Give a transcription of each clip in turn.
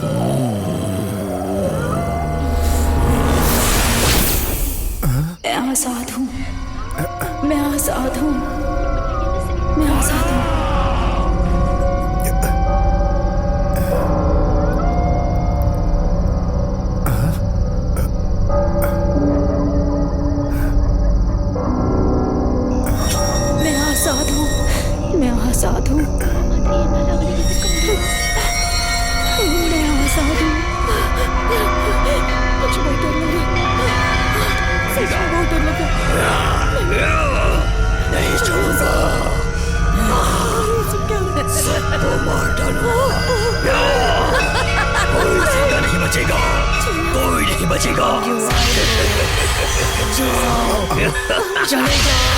मैं आजाद हूँ, मैं आजाद हूँ, मैं आजाद हूँ। मैं आजाद हूँ, मैं आजाद हूँ, मैं आजाद हूँ। मुझे बहुत डर लगा, सच में बहुत डर लगा। नहीं छोड़ूंगा, सबको मार डालूंगा। कोई जिंदा नहीं बचेगा, कोई नहीं बचेगा। चले जाओ।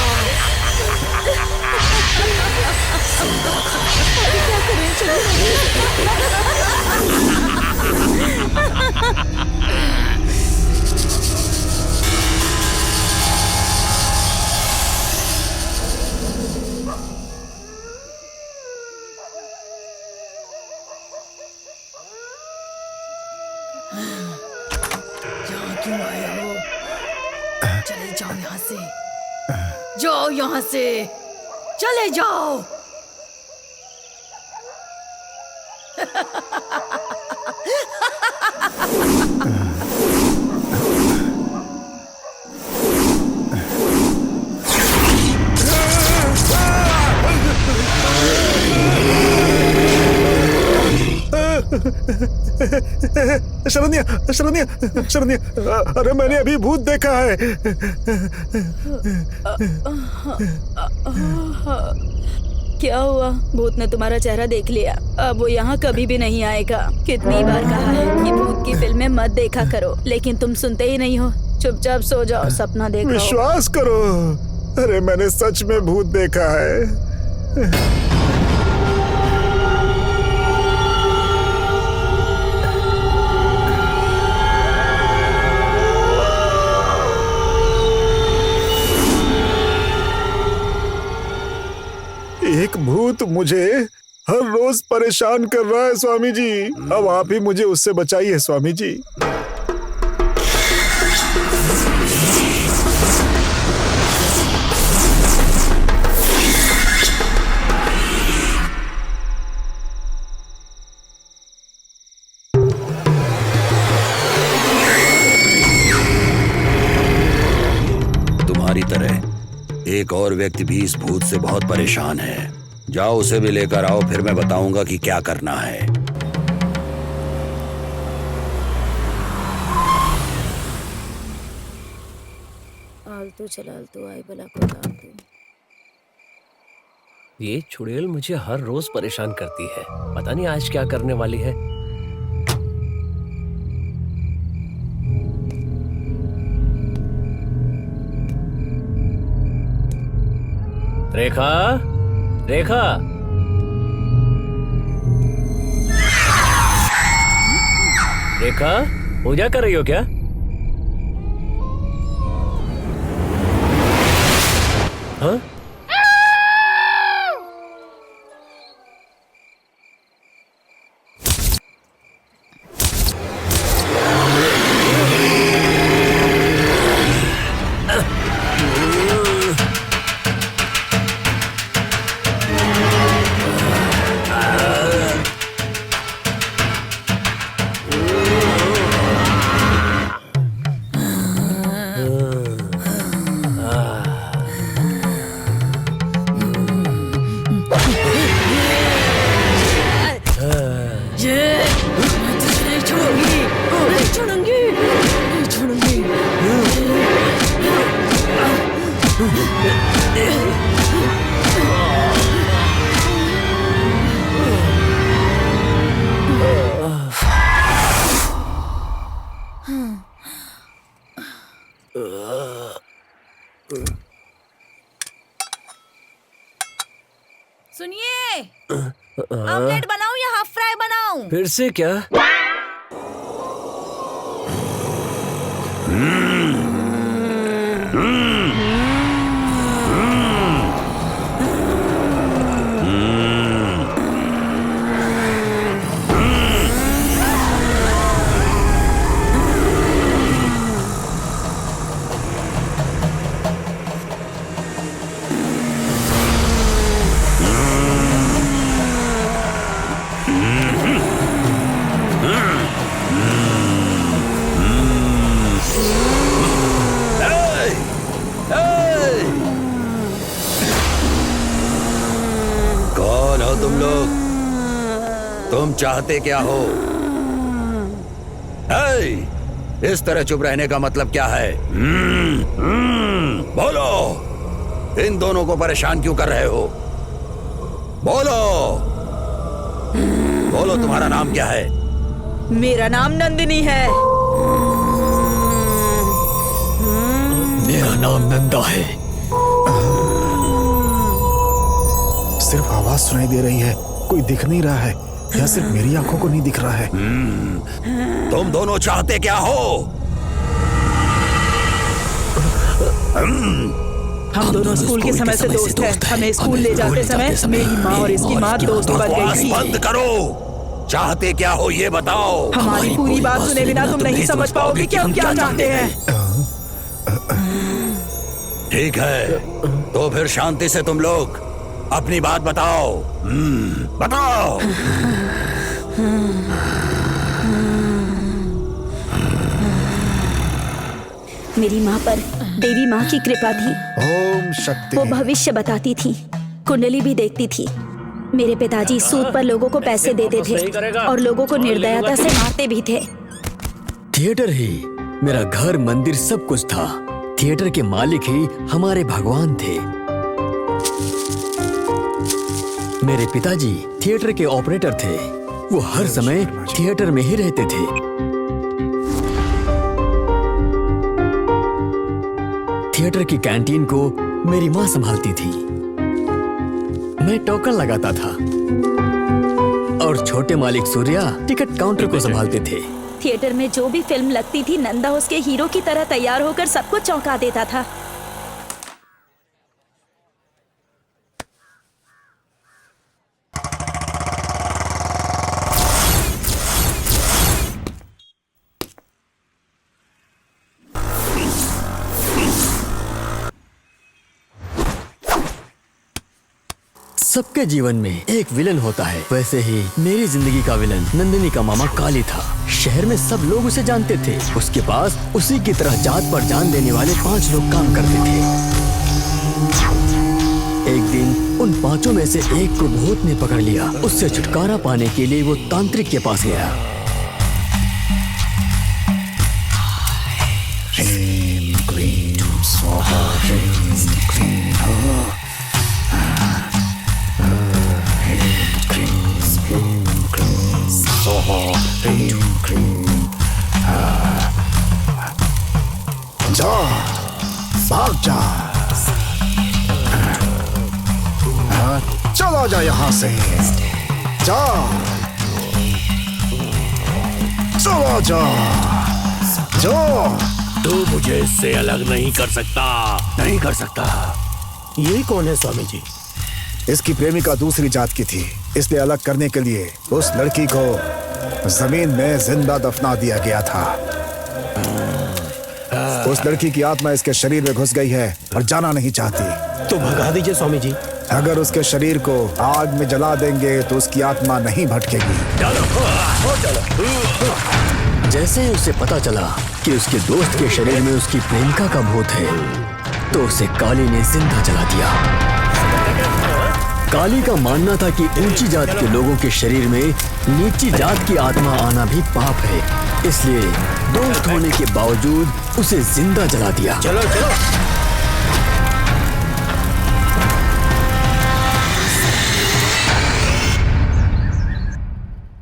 क्या करें, चलो। यहाँ क्यों आए हो? चले जाओ यहाँ से, जाओ यहाँ से, चले जाओ। शरण्या, शरण्या, शरण्या, अरे मैंने अभी भूत देखा है। क्या हुआ? भूत ने तुम्हारा चेहरा देख लिया, अब वो यहाँ कभी भी नहीं आएगा। कितनी बार कहा है कि भूत की फिल्में मत देखा करो, लेकिन तुम सुनते ही नहीं हो। चुपचाप सो जाओ, सपना देख रहे हो। विश्वास करो, अरे मैंने सच में भूत देखा है। एक भूत मुझे हर रोज परेशान कर रहा है स्वामी जी। अब आप ही मुझे उससे बचाइए स्वामी जी। तुम्हारी तरह एक और व्यक्ति भी इस भूत से बहुत परेशान है। जाओ उसे भी लेकर आओ, फिर मैं बताऊंगा कि क्या करना है। आलतू चलालतू आई बला को डालतू। ये चुड़ैल मुझे हर रोज परेशान करती है, पता नहीं आज क्या करने वाली है। रेखा, रेखा, रेखा, पूजा कर रही हो क्या? हाँ? सुनिए, ऑमलेट बनाऊं या हाफ फ्राई बनाऊं? फिर से क्या? तुम चाहते क्या हो? इस तरह चुप रहने का मतलब क्या है? बोलो, इन दोनों को परेशान क्यों कर रहे हो? बोलो, बोलो, तुम्हारा नाम क्या है? मेरा नाम नंदिनी है। मेरा नाम नंदा है। सिर्फ आवाज सुनाई दे रही है, कोई दिख नहीं रहा है, या सिर्फ मेरी आंखों को नहीं दिख रहा है? तुम दोनों चाहते क्या हो? हम दोनों स्कूल के समय से दोस्त हैं। हमें स्कूल ले जाते समय मेरी माँ और इसकी माँ दोस्त बन गई बकवास थी। बंद करो। चाहते क्या हो ये बताओ। हमारी पूरी बात सुने बिना तुम नहीं समझ पाओगे कि हम क्या चाहते हैं। ठीक है, तो फिर शांति से तुम लोग अपनी बात बताओ। बताओ। मेरी माँ पर देवी माँ की कृपा थी। ओम शक्ति। वो भविष्य बताती थी, कुंडली भी देखती थी। मेरे पिताजी सूद पर लोगों को पैसे देते थे और लोगों को निर्दयता से मारते भी थे। थिएटर ही मेरा घर, मंदिर, सब कुछ था। थिएटर के मालिक ही हमारे भगवान थे। मेरे पिताजी थिएटर के ऑपरेटर थे। वो हर समय थिएटर में ही रहते थे। थिएटर की कैंटीन को मेरी माँ संभालती थी। मैं टोकन लगाता था और छोटे मालिक सूर्या टिकट काउंटर को संभालते थे। थिएटर में जो भी फिल्म लगती थी, नंदा उसके हीरो की तरह तैयार होकर सबको चौंका देता था। सबके जीवन में एक विलन होता है, वैसे ही मेरी जिंदगी का विलन नंदिनी का मामा काली था। शहर में सब लोग उसे जानते थे। उसके पास उसी की तरह जात पर जान देने वाले 5 लोग काम करते थे। एक दिन उन 5 में से एक को भूत ने पकड़ लिया। उससे छुटकारा पाने के लिए वो तांत्रिक के पास गया। जा, भाग जा, चला जा यहाँ से। जा, चला जा, जा। तू मुझे इससे अलग नहीं कर सकता, नहीं कर सकता। ये कौन है स्वामी जी? इसकी प्रेमिका दूसरी जात की थी, इसलिए अलग करने के लिए उस लड़की को जमीन में जिंदा दफना दिया गया था। उस लड़की की आत्मा इसके शरीर में घुस गई है और जाना नहीं चाहती। तो भगा दीजिए स्वामी जी। अगर उसके शरीर को आग में जला देंगे तो उसकी आत्मा नहीं भटकेगी। जैसे ही उसे पता चला कि उसके दोस्त के शरीर में उसकी प्रेमिका का भूत है, तो उसे काली ने जिंदा जला दिया। काली का मानना था कि ऊंची जात के लोगों के शरीर में नीची जात की आत्मा आना भी पाप है, इसलिए दोस्त होने के बावजूद उसे जिंदा जला दिया। चलो चलो।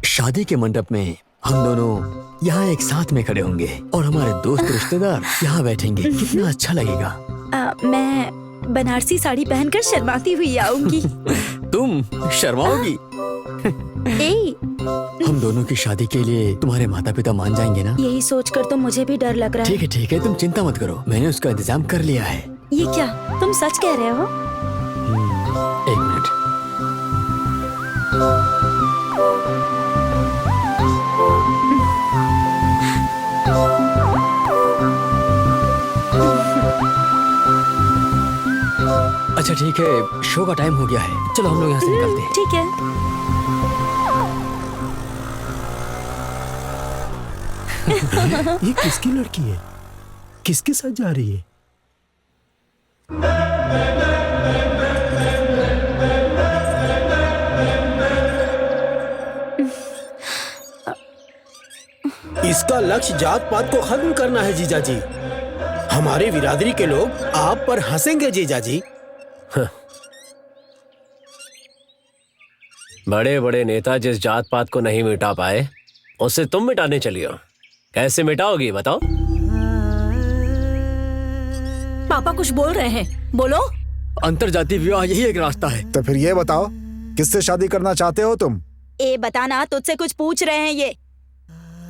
शादी के मंडप में हम दोनों यहाँ एक साथ में खड़े होंगे और हमारे दोस्त रिश्तेदार यहाँ बैठेंगे। कितना अच्छा लगेगा। मैं बनारसी साड़ी पहनकर शर्माती हुई आऊंगी। तुम शर्माओगी? ए, हम दोनों की शादी के लिए तुम्हारे माता पिता मान जाएंगे ना? यही सोचकर तो मुझे भी डर लग रहा है। ठीक है, तुम चिंता मत करो, मैंने उसका इंतजाम कर लिया है। ये क्या, तुम सच कह रहे हो? 1 मिनट। अच्छा ठीक है, शो का टाइम हो गया है, चलो हम लोग यहाँ से निकलते हैं। ठीक है। ये किसकी लड़की है? किसके साथ जा रही है? इसका लक्ष्य जात पात को खत्म करना है जीजा जी। हमारी बिरादरी के लोग आप पर हंसेंगे जीजा जी। बड़े बड़े नेता जिस जात पात को नहीं मिटा पाए उससे तुम मिटाने चली हो। कैसे मिटाओगी बताओ? पापा कुछ बोल रहे हैं, बोलो। अंतरजातीय विवाह यही एक रास्ता है। तो फिर ये बताओ, किससे शादी करना चाहते हो तुम? ए बताना, तुझसे कुछ पूछ रहे हैं ये।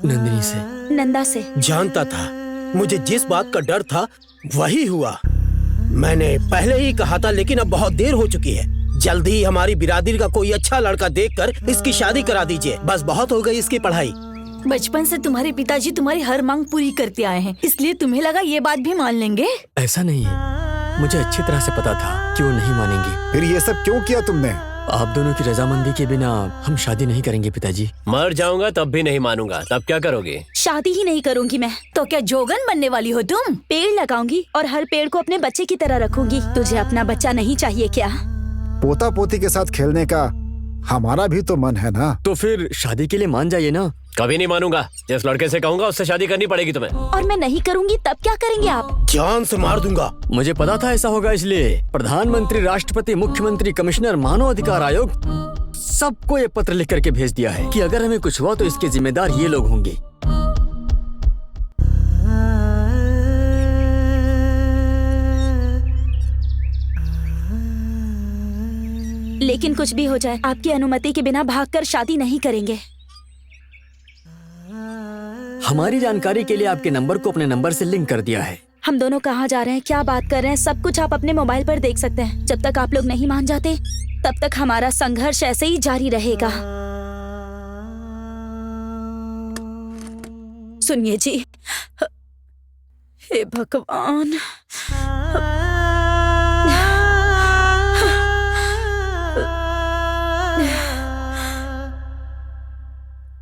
नंदिनी से। नंदा से। जानता था, मुझे जिस बात का डर था वही हुआ। मैंने पहले ही कहा था, लेकिन अब बहुत देर हो चुकी है। जल्दी ही हमारी बिरादरी का कोई अच्छा लड़का देखकर इसकी शादी करा दीजिए। बस बहुत हो गई इसकी पढ़ाई। बचपन से तुम्हारे पिताजी तुम्हारी हर मांग पूरी करते आए हैं, इसलिए तुम्हें लगा ये बात भी मान लेंगे? ऐसा नहीं है, मुझे अच्छी तरह से पता था कि वो नहीं मानेंगे। फिर ये सब क्यों किया तुमने? आप दोनों की रजामंदी के बिना हम शादी नहीं करेंगे पिताजी। मर जाऊंगा तब भी नहीं मानूंगा। तब क्या करोगे? शादी ही नहीं करूंगी मैं। तो क्या जोगन बनने वाली हो तुम? पेड़ लगाऊंगी और हर पेड़ को अपने बच्चे की तरह रखूंगी। तुझे अपना बच्चा नहीं चाहिए क्या? पोता पोती के साथ खेलने का हमारा भी तो मन है ना। तो फिर शादी के लिए मान जाइए ना। कभी नहीं मानूंगा। जिस लड़के से कहूंगा उससे शादी करनी पड़ेगी तुम्हें। और मैं नहीं करूंगी तब क्या करेंगे आप? जान से मार दूंगा। मुझे पता था ऐसा होगा, इसलिए प्रधानमंत्री, राष्ट्रपति, मुख्यमंत्री, कमिश्नर, मानव अधिकार आयोग सबको ये पत्र लिख करके भेज दिया है कि अगर हमें कुछ हुआ तो इसके जिम्मेदार ये लोग होंगे। लेकिन कुछ भी हो जाए, आपकी अनुमति के बिना भागकर शादी नहीं करेंगे। हमारी जानकारी के लिए आपके नंबर को अपने नंबर से लिंक कर दिया है। हम दोनों कहाँ जा रहे हैं, क्या बात कर रहे हैं, सब कुछ आप अपने मोबाइल पर देख सकते हैं। जब तक आप लोग नहीं मान जाते तब तक हमारा संघर्ष ऐसे ही जारी रहेगा। सुनिए जी, हे भगवान,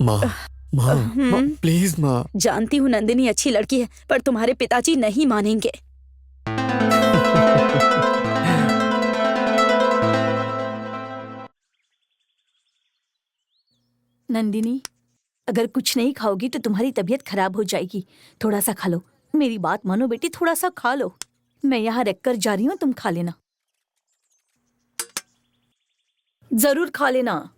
माँ, प्लीज माँ। जानती हूँ नंदिनी अच्छी लड़की है, पर तुम्हारे पिताजी नहीं मानेंगे। नंदिनी, अगर कुछ नहीं खाओगी तो तुम्हारी तबीयत खराब हो जाएगी। थोड़ा सा खा लो। मेरी बात मानो बेटी, थोड़ा सा खा लो। मैं यहाँ रखकर जा रही हूँ, तुम खा लेना। जरूर खा लेना।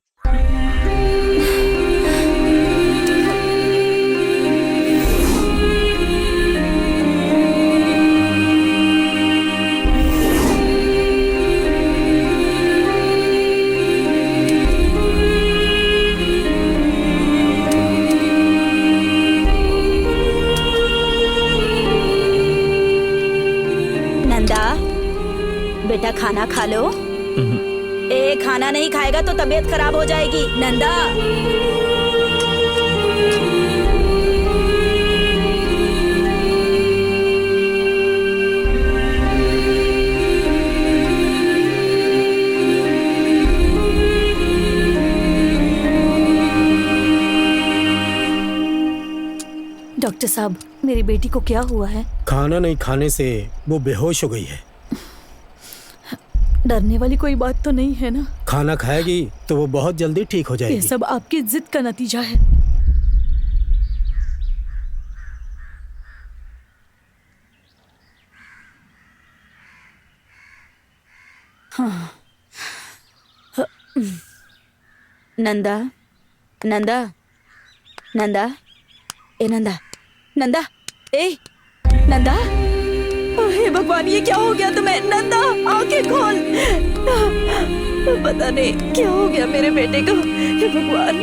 बेटा खाना खा लो। ए खाना नहीं खाएगा तो तबीयत खराब हो जाएगी। नंदा, डॉक्टर साहब, मेरी बेटी को क्या हुआ है? खाना नहीं खाने से वो बेहोश हो गई है। डरने वाली कोई बात तो नहीं है ना? खाना खाएगी तो वो बहुत जल्दी ठीक हो ये जाएगी। सब आपकी जिद का नतीजा है। नंदा, नंदा, नंदा, ए नंदा, नंदा, ए नंदा, हे भगवान, ये क्या हो गया तुम्हें? नंदा, आंखें खोल। पता नहीं क्या हो गया मेरे बेटे को। हे भगवान।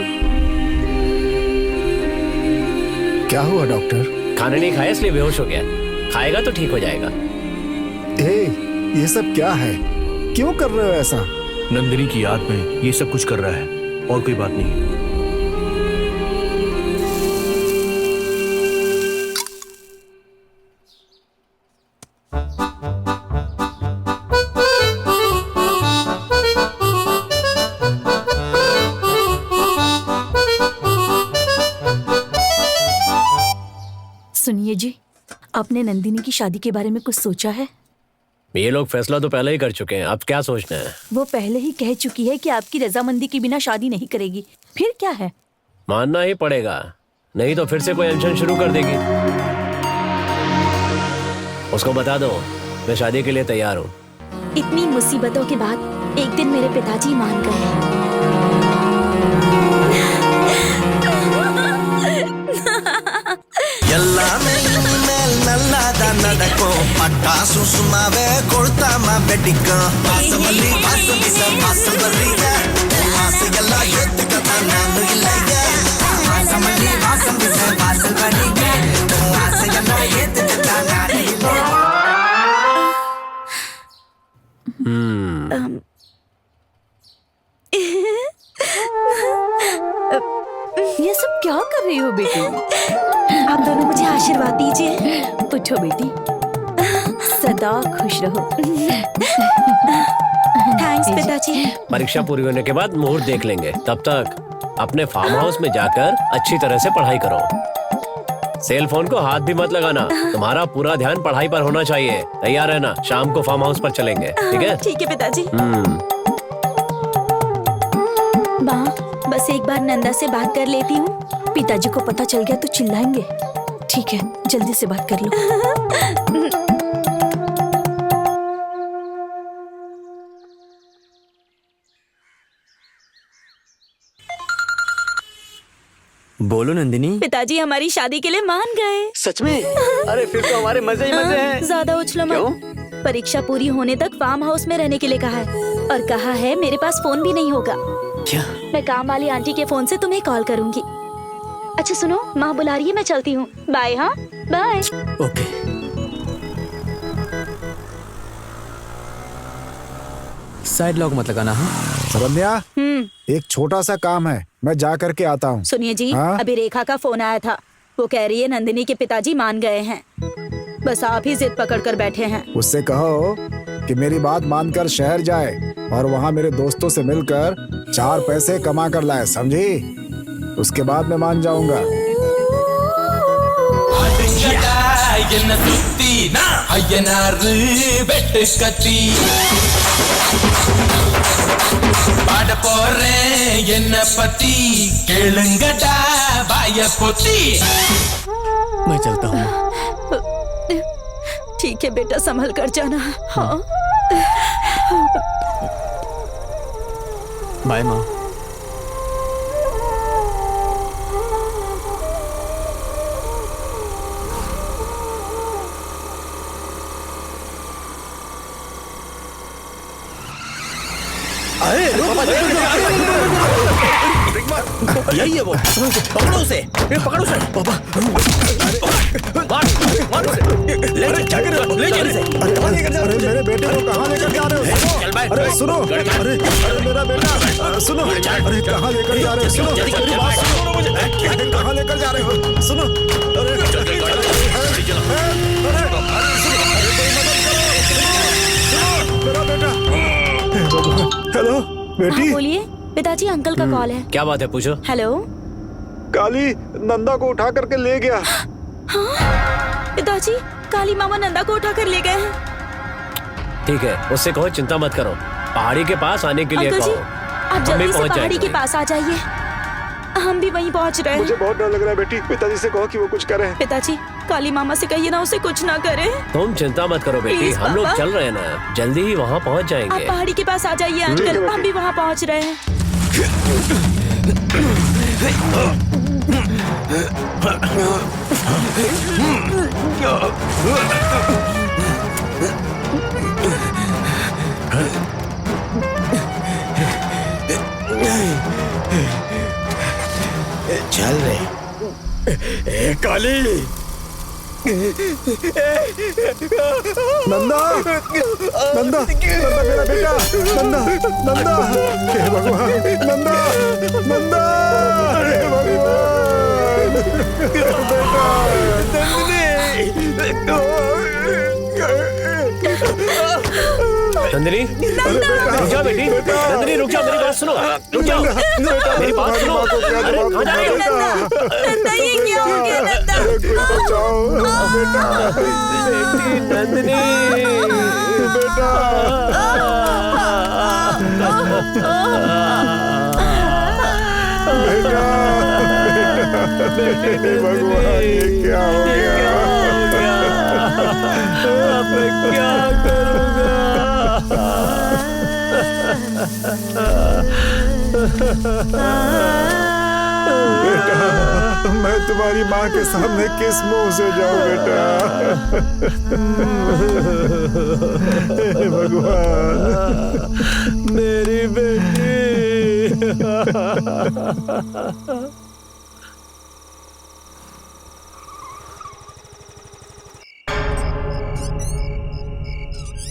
क्या हुआ डॉक्टर? खाना नहीं खाया इसलिए बेहोश हो गया। खाएगा तो ठीक हो जाएगा। ये सब क्या है? क्यों कर रहे हो ऐसा? नंदिनी की याद में ये सब कुछ कर रहा है, और कोई बात नहीं। सुनिए जी, आपने नंदिनी की शादी के बारे में कुछ सोचा है? ये लोग फैसला तो पहले ही कर चुके हैं, अब क्या सोचना है? वो पहले ही कह चुकी है कि आपकी रजामंदी के बिना शादी नहीं करेगी। फिर क्या है? मानना ही पड़ेगा। नहीं तो फिर से कोई अनशन शुरू कर देगी। उसको बता दो मैं शादी के लिए तैयार हूँ। इतनी मुसीबतों के बाद एक दिन मेरे पिताजी मान गए। எல்லாமே இனிமேல் நல்லதான் நடக்கும். பட்டாசு சும்மாவே கொளுத்தாம வெடிக்கும். வாசமல்லி வாசம் வீச வாசல் வர்றீங்க. ஆசையெல்லாம் ஏத்துக்கத்தான் நானும் இல்லைங்க. வாசமல்லி வாசம் வீச வாசல் வர்றீங்க. ஆசையெல்லாம் ஏத்துக்கத்தான் நானும் இல்லைங்க. ये सब क्या कर रही हो बेटी? आप दोनों मुझे आशीर्वाद दीजिए। उठो बेटी, सदा खुश रहो। थैंक्स पिताजी। परीक्षा पूरी होने के बाद मुहूर्त देख लेंगे। तब तक अपने फार्म हाउस में जाकर अच्छी तरह से पढ़ाई करो। सेल फोन को हाथ भी मत लगाना। तुम्हारा पूरा ध्यान पढ़ाई पर होना चाहिए। तैयार रहना, शाम को फार्म हाउस पर चलेंगे। ठीक है? ठीक है पिताजी। माँ, बस एक बार नंदा से बात कर लेती हूँ। पिताजी को पता चल गया तो चिल्लाएंगे। ठीक है, जल्दी से बात कर लो। बोलो नंदिनी। पिताजी हमारी शादी के लिए मान गए। सच में? अरे फिर तो हमारे मजे ही मजे हैं। ज्यादा उछलो मत। परीक्षा पूरी होने तक फार्म हाउस में रहने के लिए कहा है और कहा है मेरे पास फोन भी नहीं होगा। क्या? मैं काम वाली आंटी के फोन से तुम्हें कॉल करूंगी। अच्छा सुनो, माँ बुला रही है, मैं चलती हूँ। बाय। हाँ बाय। ओके। साइड लॉक मत लगाना। हाँ सरन्या, एक छोटा सा काम है, मैं जा करके आता हूँ। सुनिए जी, हाँ? अभी रेखा का फोन आया था। वो कह रही है नंदिनी के पिताजी मान गए हैं। बस आप ही जिद पकड़ कर बैठे हैं। उससे कहो कि मेरी बात मानकर शहर जाए और वहाँ मेरे दोस्तों से मिलकर 4 पैसे कमा कर लाए, समझी? उसके बाद मैं मान जाऊंगा। मैं चलता हूँ। ठीक है बेटा, संभल कर जाना। हाँ बाय माँ। यही है वो। पकड़ो उसे, पकड़ो उसे। पापा, मार उसे। ले चल इसे। अरे मेरे बेटे को कहाँ लेकर जा रहे हो? अरे सुनो, अरे मेरा बेटा सुनो। अरे कहाँ लेकर जा रहे हो? सुनो मेरी बात सुनो। कहाँ लेकर जा रहे हो? सुनो। मेरा बेटा। हेलो बेटी। हाँ, बोलिए पिताजी, अंकल का कॉल है। क्या बात है, पूछो। हेलो। काली नंदा को उठा करके ले गया। हाँ पिताजी, काली मामा नंदा को उठा कर ले गए हैं। ठीक है, उससे कहो चिंता मत करो, पहाड़ी के पास आने के लिए अंकल जी, कहो। आप हम भी जल्दी से पहुंच पहाड़ी के जाएंगे। पास आ जाइए। हम भी वहीं पहुंच रहे मुझे हैं। बहुत डर लग रहा है बेटी। पिताजी से कहो कि वो कुछ करे। पिताजी, काली मामा से कहिए ना उसे कुछ ना करे। तुम चिंता मत करो बेटी, प्लीज हम लोग पापा। चल रहे हैं ना, जल्दी ही वहाँ पहुँच आप जाएंगे। पहाड़ी के पास आ जाइए अंकल, हम भी वहाँ पहुँच रहे हैं। चल रहे। काली। नंदा, नंदा, नंदा मेरा बेटा। नंदा, नंदा, हे भगवान। नंदा, नंदा, हे भगवान। नंदिनी, रुक जाओ बेटी। नंदिनी रुक जाओ, मेरी बात सुनो, रुक जाओ, मेरी बात सुनो। अरे कहाँ जा रही हो? नंदा, ये क्या हो गया नंदा? बचाओ बेटा। बेटी नंदिनी, बेटा। बेटा, हे भगवान, ये क्या हो गया? अब मैं क्या बेटा, मैं तुम्हारी माँ के सामने किस मुंह से जाऊं बेटा? हे भगवान, मेरी बेटी।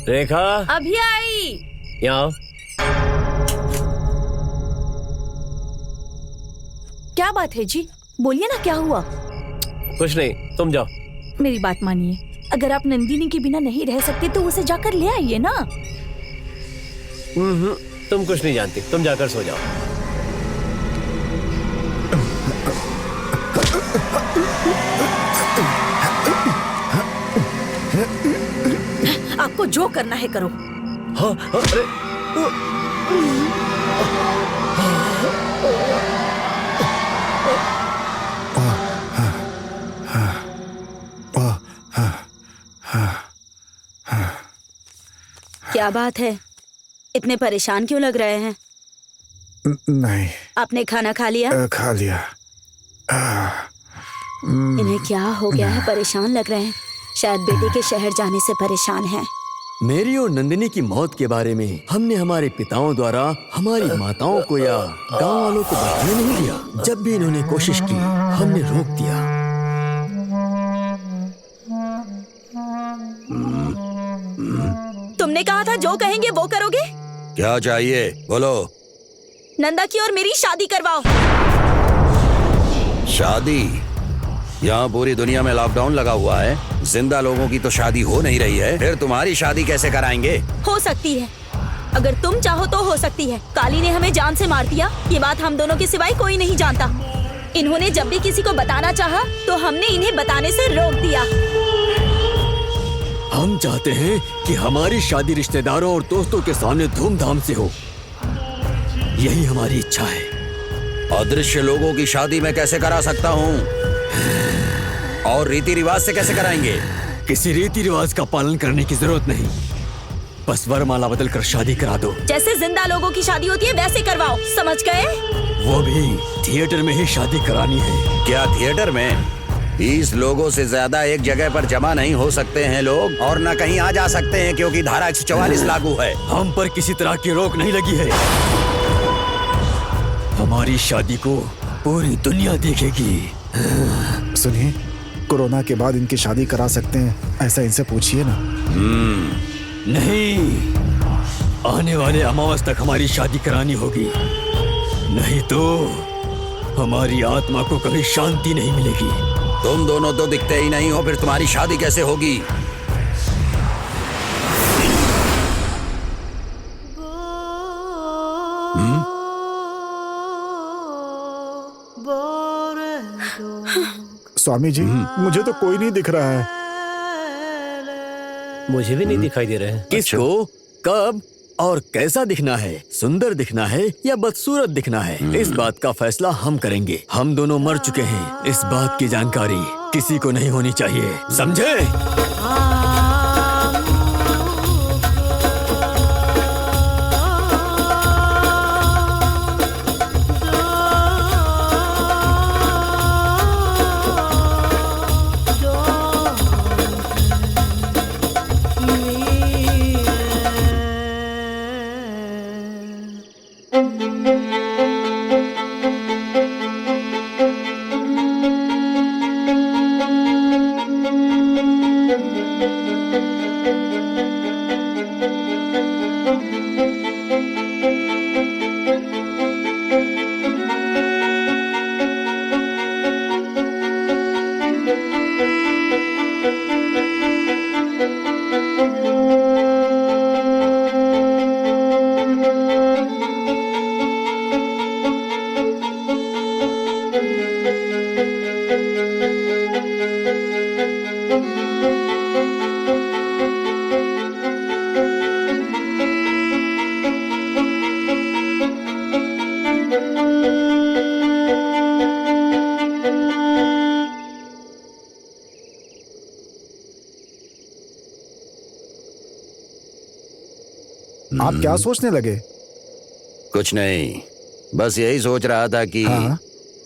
रेखा, अभी आई। यहाँ आओ। क्या बात है जी? बोलिए ना, क्या हुआ? कुछ नहीं, तुम जाओ। मेरी बात मानिए, अगर आप नंदिनी के बिना नहीं रह सकते तो उसे जाकर ले आइए ना। तुम कुछ नहीं जानती, तुम जाकर सो जाओ। आपको जो करना है करो। हाँ, हाँ, अरे क्या बात है, इतने परेशान क्यों लग रहे हैं? नहीं। आपने खाना खा लिया? खा लिया। इन्हें क्या हो गया है, परेशान लग रहे हैं। शायद बेटे के शहर जाने से परेशान हैं। मेरी और नंदिनी की मौत के बारे में हमने हमारे पिताओं द्वारा हमारी माताओं को या गांव वालों को बताने नहीं दिया। जब भी इन्होंने कोशिश की, हमने रोक दिया। तुमने कहा था जो कहेंगे वो करोगे। क्या चाहिए, बोलो। नंदा की और मेरी शादी करवाओ। शादी? यहाँ पूरी दुनिया में लॉकडाउन लगा हुआ है, जिंदा लोगों की तो शादी हो नहीं रही है, फिर तुम्हारी शादी कैसे कराएंगे? हो सकती है, अगर तुम चाहो तो हो सकती है। काली ने हमें जान से मार दिया, ये बात हम दोनों के सिवाय कोई नहीं जानता। इन्होंने जब भी किसी को बताना चाहा, तो हमने इन्हें बताने से रोक दिया। हम चाहते हैं कि हमारी शादी रिश्तेदारों और दोस्तों के सामने धूमधाम से हो, यही हमारी इच्छा है। अदृश्य लोगों की शादी मैं कैसे करा सकता हूँ? और रीति रिवाज से कैसे कराएंगे? किसी रीति रिवाज का पालन करने की जरूरत नहीं, बस वरमाला बदल कर शादी करा दो। जैसे जिंदा लोगों की शादी होती है वैसे करवाओ, समझ गए? वो भी थिएटर में ही शादी करानी है। क्या थिएटर में? 20 लोगों से ज्यादा एक जगह पर जमा नहीं हो सकते हैं लोग, और न कहीं आ जा सकते हैं क्योंकि धारा 144 लागू है। हम पर किसी तरह की रोक नहीं लगी है। हमारी शादी को पूरी दुनिया देखेगी। सुनिए, कोरोना के बाद इनकी शादी करा सकते हैं, ऐसा इनसे पूछिए ना। नहीं, आने वाले अमावस तक हमारी शादी करानी होगी, नहीं तो हमारी आत्मा को कभी शांति नहीं मिलेगी। तुम दोनों तो दिखते ही नहीं हो, फिर तुम्हारी शादी कैसे होगी? स्वामी जी, मुझे तो कोई नहीं दिख रहा है। मुझे भी नहीं दिखाई दे रहे हैं। किसको, कब और कैसा दिखना है? सुंदर दिखना है या बदसूरत दिखना है? इस बात का फैसला हम करेंगे। हम दोनों मर चुके हैं, इस बात की जानकारी किसी को नहीं होनी चाहिए, समझे? आप क्या सोचने लगे? कुछ नहीं, बस यही सोच रहा था कि हाँ?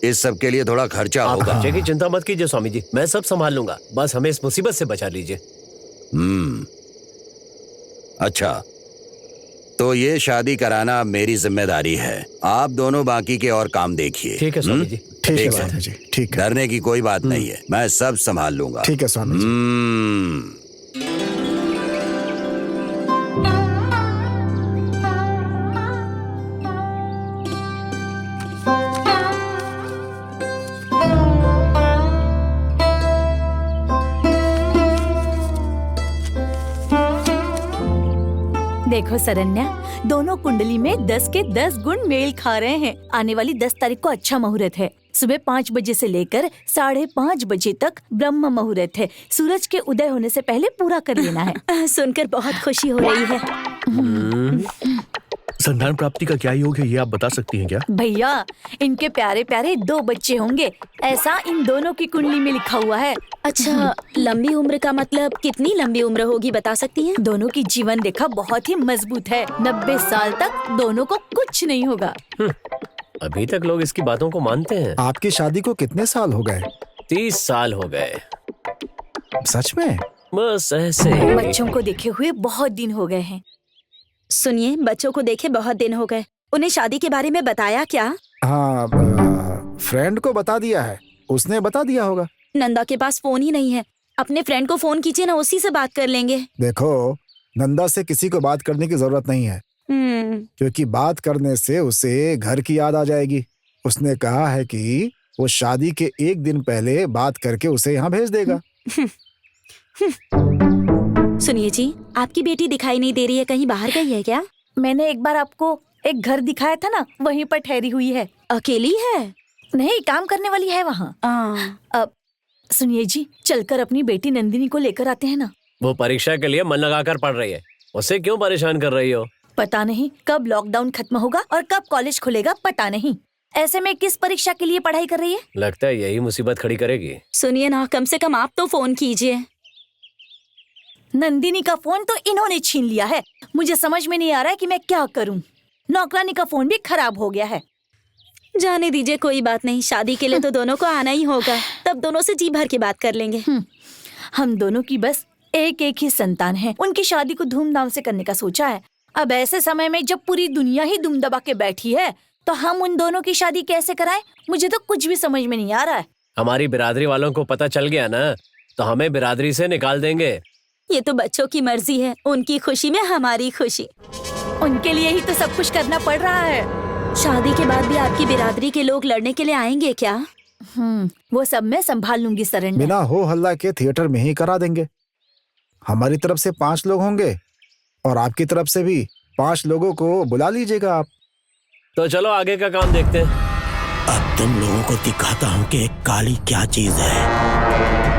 इस सब के लिए थोड़ा खर्चा होगा। खर्चे की चिंता मत कीजिए स्वामी जी, मैं सब संभाल लूंगा, बस हमें इस मुसीबत से बचा लीजिए। अच्छा, तो ये शादी कराना मेरी जिम्मेदारी है। आप दोनों बाकी के और काम देखिए। ठीक है स्वामी जी। ठीक है ठीक स्वामी जी, ठीक है। डरने की कोई बात नहीं है, मैं सब संभाल लूंगा। ठीक है स्वामी जी। देखो सरन्या, दोनों कुंडली में 10 के 10 गुण मेल खा रहे हैं। आने वाली 10 तारीख को अच्छा मुहूर्त है। सुबह 5 बजे से लेकर 5:30 बजे तक ब्रह्म मुहूर्त है। सूरज के उदय होने से पहले पूरा कर लेना है। सुनकर बहुत खुशी हो रही है। संतान प्राप्ति का क्या योग है, ये आप बता सकती हैं क्या? भैया, इनके प्यारे प्यारे 2 बच्चे होंगे, ऐसा इन दोनों की कुंडली में लिखा हुआ है। अच्छा, लंबी उम्र का मतलब कितनी लंबी उम्र होगी, बता सकती हैं? दोनों की जीवन रेखा बहुत ही मजबूत है। 90 साल तक दोनों को कुछ नहीं होगा। अभी तक लोग इसकी बातों को मानते हैं। आपकी शादी को कितने साल हो गए? 30 साल हो गए। सच में? बस ऐसे ही। बच्चों को देखे हुए बहुत दिन हो गए हैं। सुनिए, बच्चों को देखे बहुत दिन हो गए। उन्हें शादी के बारे में बताया क्या? हाँ, फ्रेंड को बता दिया है, उसने बता दिया होगा। नंदा के पास फोन ही नहीं है। अपने फ्रेंड को फोन कीजिए ना, उसी से बात कर लेंगे। देखो, नंदा से किसी को बात करने की जरूरत नहीं है, क्योंकि बात करने से उसे घर की याद आ जाएगी। उसने कहा है कि वो शादी के 1 दिन पहले बात करके उसे यहाँ भेज देगा। सुनिए जी, आपकी बेटी दिखाई नहीं दे रही है, कहीं बाहर गई है क्या? मैंने एक बार आपको एक घर दिखाया था ना, वहीं पर ठहरी हुई है। अकेली है? नहीं, काम करने वाली है वहाँ। अब सुनिए जी, चलकर अपनी बेटी नंदिनी को लेकर आते हैं ना। वो परीक्षा के लिए मन लगाकर पढ़ रही है, उसे क्यों परेशान कर रही हो? पता नहीं कब लॉकडाउन खत्म होगा और कब कॉलेज खुलेगा, पता नहीं। ऐसे में किस परीक्षा के लिए पढ़ाई कर रही है? लगता है यही मुसीबत खड़ी करेगी। सुनिए ना, कम से कम आप तो फोन कीजिए। नंदिनी का फोन तो इन्होंने छीन लिया है। मुझे समझ में नहीं आ रहा है कि मैं क्या करूं। नौकरानी का फोन भी खराब हो गया है। जाने दीजिए, कोई बात नहीं। शादी के लिए तो दोनों को आना ही होगा, तब दोनों से जी भर के बात कर लेंगे। हम दोनों की बस एक ही संतान है। उनकी शादी को धूमधाम से करने का सोचा है। अब ऐसे समय में जब पूरी दुनिया ही दुम दबा के बैठी है, तो हम उन दोनों की शादी कैसे कराएं? मुझे तो कुछ भी समझ में नहीं आ रहा है। हमारी बिरादरी वालों को पता चल गया ना, तो हमें बिरादरी से निकाल देंगे। ये तो बच्चों की मर्जी है, उनकी खुशी में हमारी खुशी। उनके लिए ही तो सब कुछ करना पड़ रहा है। शादी के बाद भी आपकी बिरादरी के लोग लड़ने के लिए आएंगे क्या? वो सब मैं संभाल लूंगी सरन्या। बिना हो हल्ला के थिएटर में ही करा देंगे। हमारी तरफ से 5 लोग होंगे और आपकी तरफ से भी 5 लोगों को बुला लीजिएगा आप। तो चलो आगे का काम देखते हैं। अब तुम लोगों को दिखाता हूँ कि काली क्या चीज है।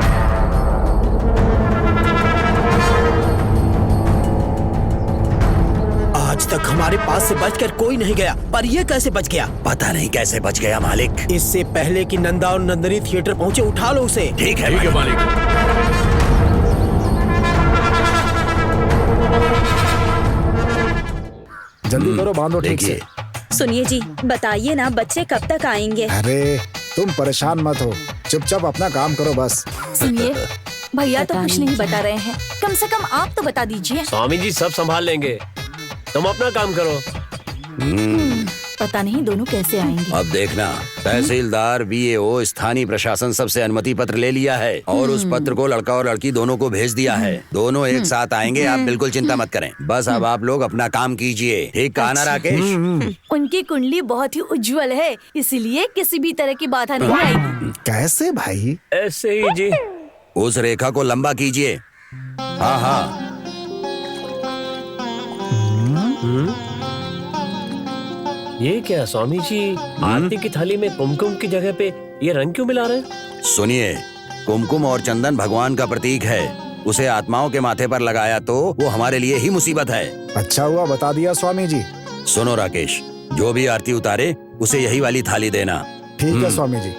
आज तक हमारे पास से बचकर कोई नहीं गया, पर ये कैसे बच गया? पता नहीं कैसे बच गया मालिक। इससे पहले कि नंदा और नंदनी थिएटर पहुंचे, उठा लो उसे। ठीक है मालिक। जल्दी करो, बांधो ठीक से। सुनिए जी, बताइए ना, बच्चे कब तक आएंगे? अरे तुम परेशान मत हो, चुपचाप अपना काम करो बस। सुनिए, भैया तो कुछ नहीं बता रहे हैं, कम से कम आप तो बता दीजिए। स्वामी जी सब संभाल लेंगे, तुम अपना काम करो। पता नहीं दोनों कैसे आएंगे। अब देखना, तहसीलदार, VAO, स्थानीय प्रशासन सबसे अनुमति पत्र ले लिया है और उस पत्र को लड़का और लड़की दोनों को भेज दिया है। दोनों एक साथ आएंगे, आप बिल्कुल चिंता मत करें। बस अब आप लोग अपना काम कीजिए। ठीक कहा ना राकेश? उनकी कुंडली बहुत ही उज्जवल है, इसीलिए किसी भी तरह की बाधा नहीं आएगी। कैसे भाई? ऐसे ही जी। उस रेखा को लंबा कीजिए। हाँ हाँ। ये क्या स्वामी जी, आरती की थाली में कुमकुम की जगह पे ये रंग क्यों मिला रहे हैं? सुनिए, कुमकुम और चंदन भगवान का प्रतीक है। उसे आत्माओं के माथे पर लगाया तो वो हमारे लिए ही मुसीबत है। अच्छा हुआ बता दिया स्वामी जी। सुनो राकेश, जो भी आरती उतारे उसे यही वाली थाली देना। ठीक है स्वामी जी।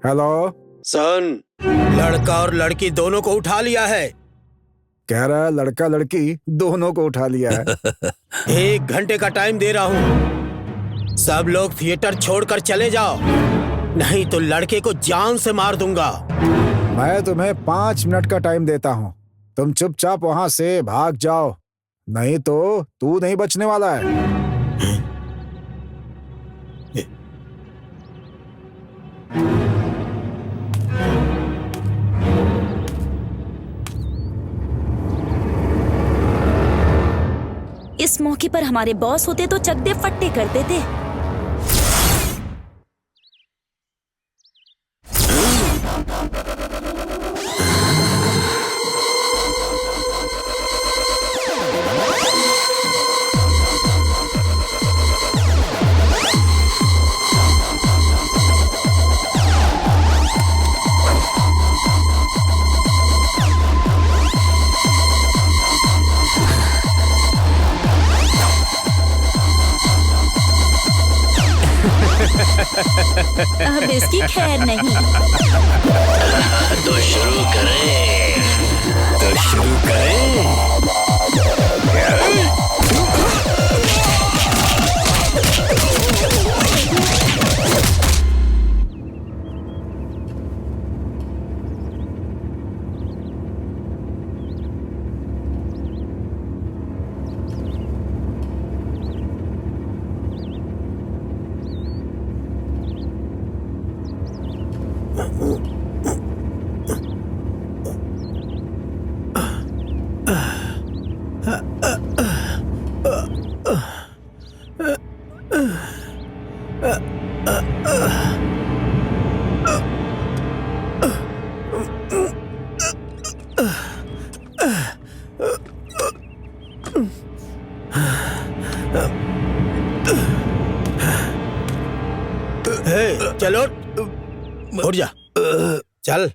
हेलो, सन, लड़का और लड़की दोनों को उठा लिया है। कह रहा है लड़का लड़की दोनों को उठा लिया है। 1 घंटे का टाइम दे रहा हूँ। सब लोग थिएटर छोड़कर चले जाओ, नहीं तो लड़के को जान से मार दूंगा। मैं तुम्हें 5 मिनट का टाइम देता हूँ। तुम चुपचाप वहां से भाग जाओ, नहीं तो तू नहीं बचने वाला है। इस मौके पर हमारे बॉस होते तो चकदे फट्टे कर देते। अब इसकी खैर नहीं। तो शुरू करें। चलो उठ जा, चल।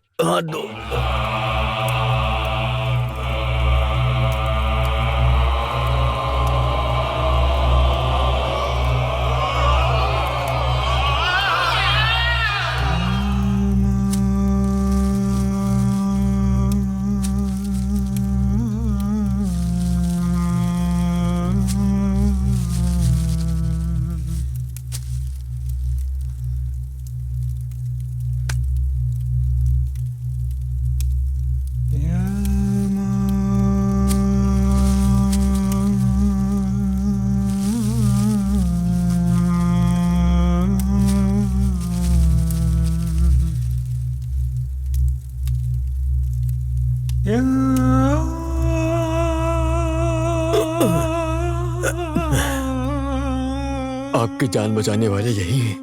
आपकी जान बचाने वाले यही हैं।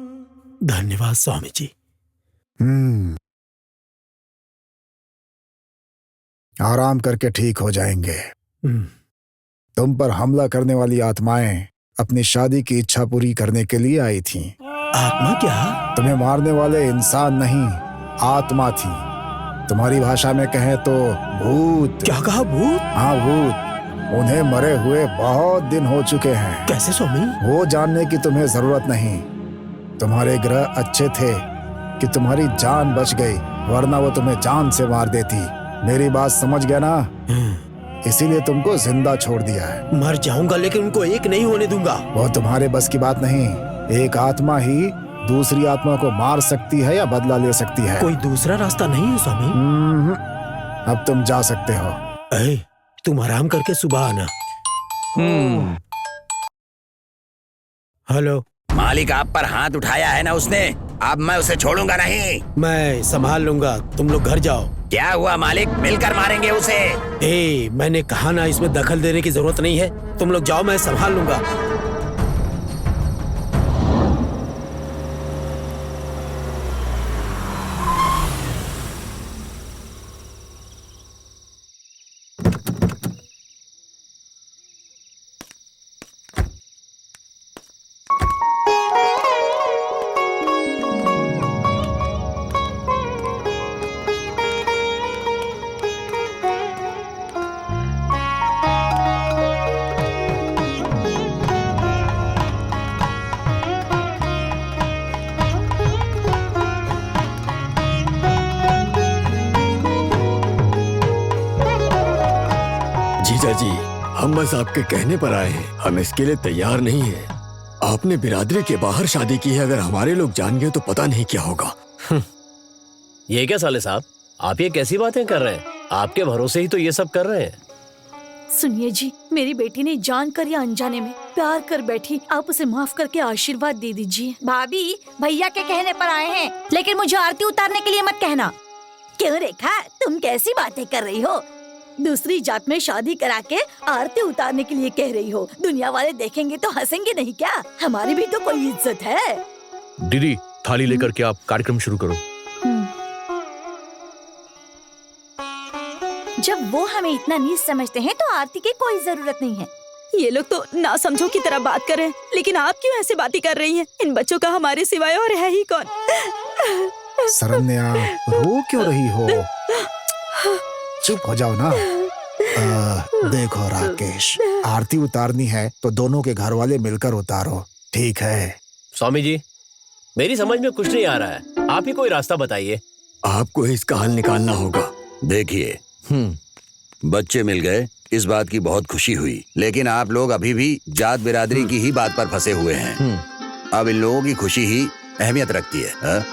धन्यवाद स्वामी जी। आराम करके ठीक हो जाएंगे। तुम पर हमला करने वाली आत्माएं अपनी शादी की इच्छा पूरी करने के लिए आई थीं। आत्मा क्या? तुम्हें मारने वाले इंसान नहीं, आत्मा थी। तुम्हारी भाषा में कहें तो भूत। क्या कहा? भूत? हाँ, भूत। उन्हें मरे हुए बहुत दिन हो चुके हैं। कैसे स्वामी? वो जानने की तुम्हें जरूरत नहीं। तुम्हारे ग्रह अच्छे थे कि तुम्हारी जान बच गई, वरना वो तुम्हें जान से मार देती। मेरी बात समझ गया ना? इसीलिए तुमको जिंदा छोड़ दिया है। मर जाऊंगा लेकिन उनको एक नहीं होने दूंगा। वो तुम्हारे बस की बात नहीं। एक आत्मा ही दूसरी आत्मा को मार सकती है या बदला ले सकती है। कोई दूसरा रास्ता नहीं है स्वामी? अब तुम जा सकते हो। तुम आराम करके सुबह आना। हेलो मालिक, आप पर हाथ उठाया है ना उसने, अब मैं उसे छोड़ूंगा नहीं। मैं संभाल लूंगा, तुम लोग घर जाओ। क्या हुआ मालिक, मिलकर मारेंगे उसे। मैंने कहा ना, इसमें दखल देने की जरूरत नहीं है। तुम लोग जाओ, मैं संभाल लूंगा। हम बस आपके कहने पर आए हैं, हम इसके लिए तैयार नहीं है। आपने बिरादरी के बाहर शादी की है, अगर हमारे लोग जान गए तो पता नहीं क्या होगा। ये क्या साले साहब, आप ये कैसी बातें कर रहे हैं? आपके भरोसे ही तो ये सब कर रहे हैं। सुनिए जी, मेरी बेटी ने जानकर या अनजाने में प्यार कर बैठी, आप उसे माफ करके आशीर्वाद दे दीजिए। भाभी, भैया के कहने पर आए हैं, लेकिन मुझे आरती उतारने के लिए मत कहना। क्यों रेखा, तुम कैसी बातें कर रही हो? दूसरी जात में शादी करा के आरती उतारने के लिए कह रही हो? दुनिया वाले देखेंगे तो हंसेंगे नहीं क्या? हमारी भी तो कोई इज्जत है। दीदी, थाली लेकर के आप कार्यक्रम शुरू करो। जब वो हमें इतना नीच समझते हैं तो आरती की कोई जरूरत नहीं है। ये लोग तो ना समझो की तरह बात कर रहे हैं, लेकिन आप क्यों ऐसे बातें कर रही हैं? इन बच्चों का हमारे सिवाय और है ही कौन? सरन्या, रो क्यों रही हो? चुप हो जाओ ना। देखो राकेश, आरती उतारनी है तो दोनों के घर वाले मिलकर उतारो, ठीक है? स्वामी जी, मेरी समझ में कुछ नहीं आ रहा है, आप ही कोई रास्ता बताइए। आपको इसका हल निकालना होगा। देखिए, बच्चे मिल गए, इस बात की बहुत खुशी हुई, लेकिन आप लोग अभी भी जात बिरादरी की ही बात पर फंसे हुए हैं। अब इन लोगों की खुशी ही अहमियत रखती है, हा?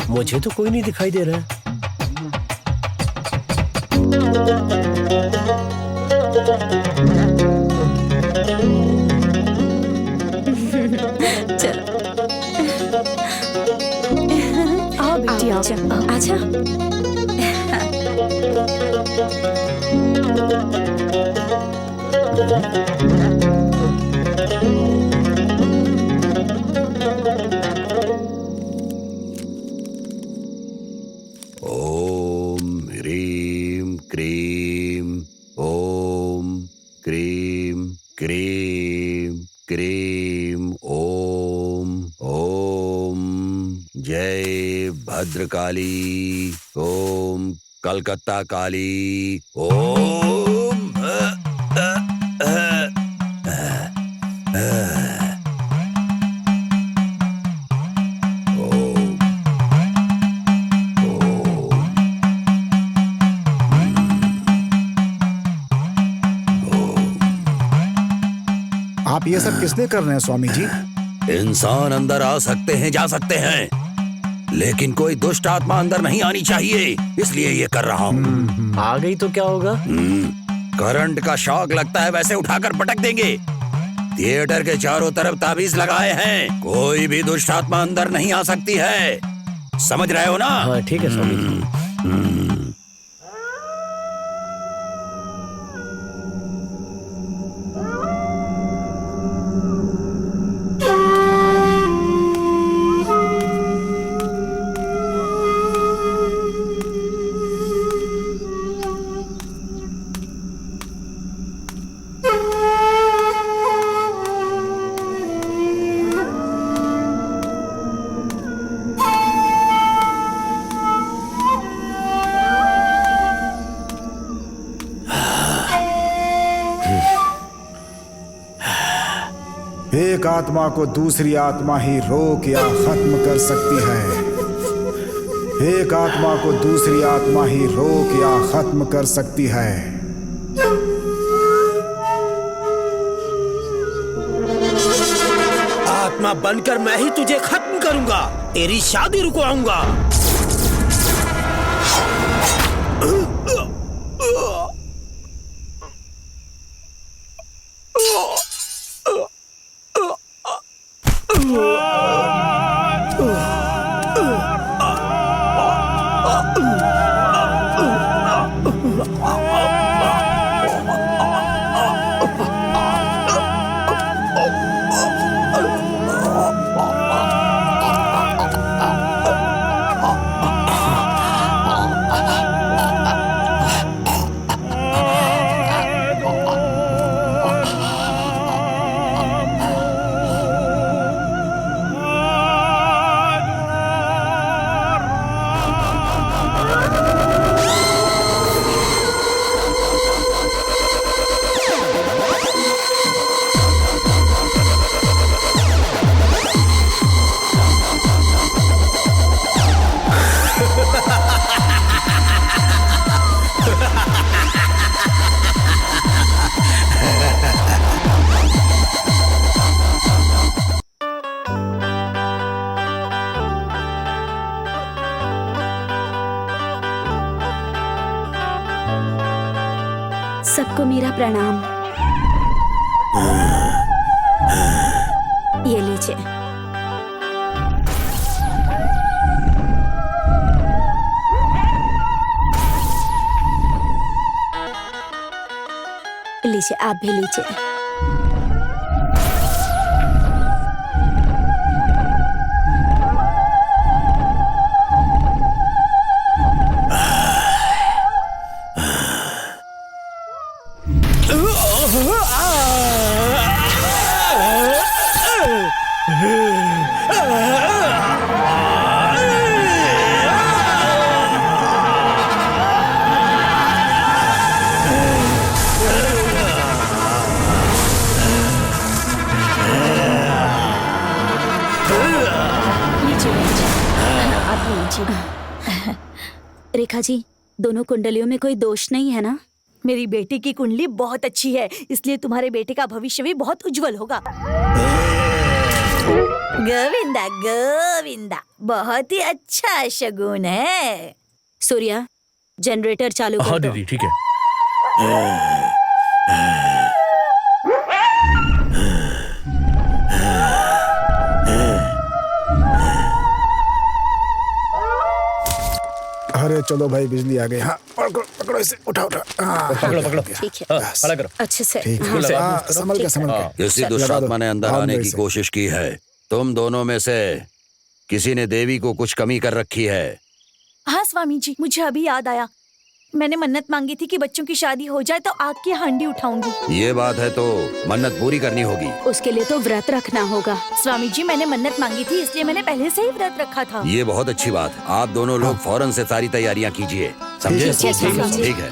मुझे तो कोई नहीं दिखाई दे रहा है। चलो आओ बेटी, आओ। आजा। ओम ह्रीम क्रीम, ओम cream cream cream, Om Om जय भद्रकाली, ओम कलकत्ता काली, ओम आप ये सब किसने कर रहे हैं स्वामी जी? इंसान अंदर आ सकते हैं, जा सकते हैं, लेकिन कोई दुष्ट आत्मा अंदर नहीं आनी चाहिए, इसलिए ये कर रहा हूँ। आ गई तो क्या होगा? करंट का शॉक लगता है वैसे उठाकर पटक देंगे। थिएटर के चारों तरफ ताबीज लगाए हैं, कोई भी दुष्ट आत्मा अंदर नहीं आ सकती है, समझ रहे हो ना? हाँ ठीक है स्वामी जी। एक आत्मा को दूसरी आत्मा ही रोक या खत्म कर सकती है। एक आत्मा को दूसरी आत्मा ही रोक या खत्म कर सकती है। आत्मा बनकर मैं ही तुझे खत्म करूंगा, तेरी शादी रुकवाऊंगा। सबको मेरा प्रणाम। ये लीजिए। लीजिए, आप भी लीजिए। रेखा जी, दोनों कुंडलियों में कोई दोष नहीं है ना? मेरी बेटी की कुंडली बहुत अच्छी है, इसलिए तुम्हारे बेटे का भविष्य भी बहुत उज्जवल होगा। गोविंदा गोविंदा, बहुत ही अच्छा शगुन है। सूर्या, जनरेटर चालू कर दो। दीदी ठीक है। अरे चलो भाई, बिजली आ गई। हाँ, पकड़ो पकड़ो इसे, उठा उठा। पकड़ो पकड़ो। ठीक है, खड़ा करो। अच्छे से। ठीक हाँ, है। हाँ, संभल के संभल के। किसी दुष्ट आत्मा ने अंदर हाँ, आने मेरे की से। कोशिश की है। तुम दोनों में से किसी ने देवी को कुछ कमी कर रखी है। हाँ स्वामी जी, मुझे अभी याद आया। मैंने मन्नत मांगी थी कि बच्चों की शादी हो जाए तो आग की हांडी उठाऊंगी। ये बात है तो मन्नत पूरी करनी होगी। उसके लिए तो व्रत रखना होगा। स्वामी जी, मैंने मन्नत मांगी थी, इसलिए मैंने पहले से ही व्रत रखा था। ये बहुत अच्छी बात। आप दोनों लोग फौरन से सारी तैयारियां कीजिए, समझे? ठीक है, स्वामी जी। ठीक है।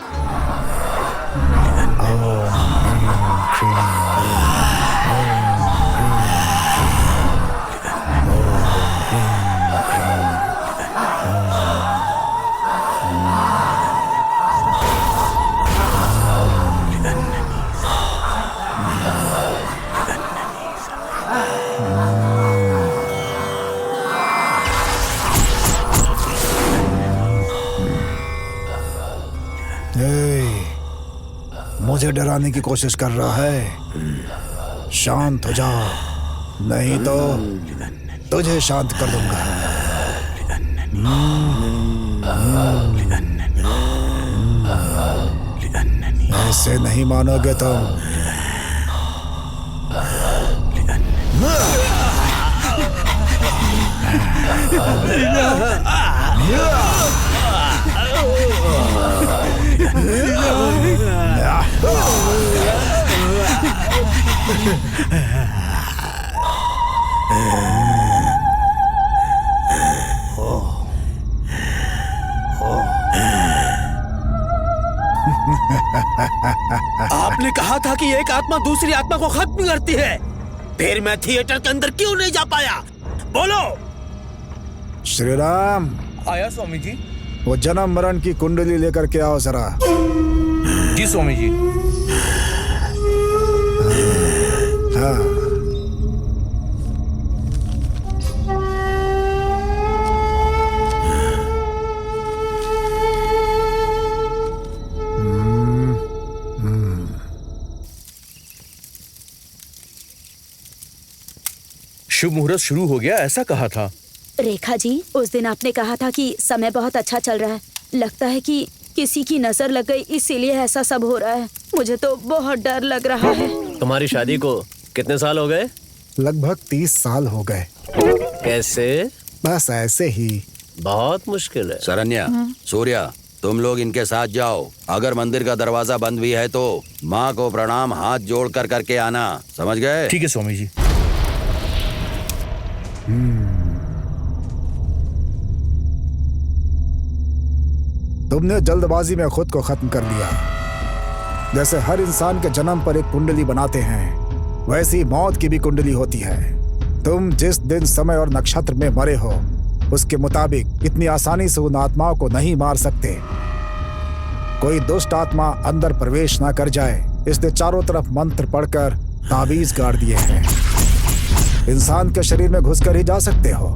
मुझे डराने की कोशिश कर रहा है। शांत हो जा, नहीं तो तुझे शांत कर दूंगा। ऐसे नहीं मानोगे तुम। आपने कहा था कि एक आत्मा दूसरी आत्मा को खत्म करती है, फिर मैं थिएटर के अंदर क्यों नहीं जा पाया? बोलो। श्री राम। आया स्वामी जी। वो जन्म मरण की कुंडली लेकर के आओ जरा। जी स्वामी जी। हाँ। शुभ मुहूर्त शुरू हो गया, ऐसा कहा था। रेखा जी, उस दिन आपने कहा था कि समय बहुत अच्छा चल रहा है। लगता है कि किसी की नजर लग गई, इसीलिए ऐसा सब हो रहा है। मुझे तो बहुत डर लग रहा है। तुम्हारी शादी को कितने साल हो गए? लगभग 30 साल हो गए। कैसे? बस ऐसे ही। बहुत मुश्किल है। शरण्या, सूर्या, तुम लोग इनके साथ जाओ। अगर मंदिर का दरवाजा बंद भी है तो माँ को प्रणाम हाथ जोड़ कर करके आना, समझ गए? ठीक है स्वामी जी। तुमने जल्दबाजी में खुद को खत्म कर लिया। जैसे हर इंसान के जन्म पर एक कुंडली बनाते हैं, वैसी मौत की भी कुंडली होती है। तुम जिस दिन, समय और नक्षत्र में मरे हो, उसके मुताबिक इतनी आसानी से उन आत्माओं को नहीं मार सकते। कोई दुष्ट आत्मा अंदर प्रवेश ना कर जाए, इसलिए चारों तरफ मंत्र पढ़कर ताबीज गाड़ दिए हैं। इंसान के शरीर में घुसकर ही जा सकते हो।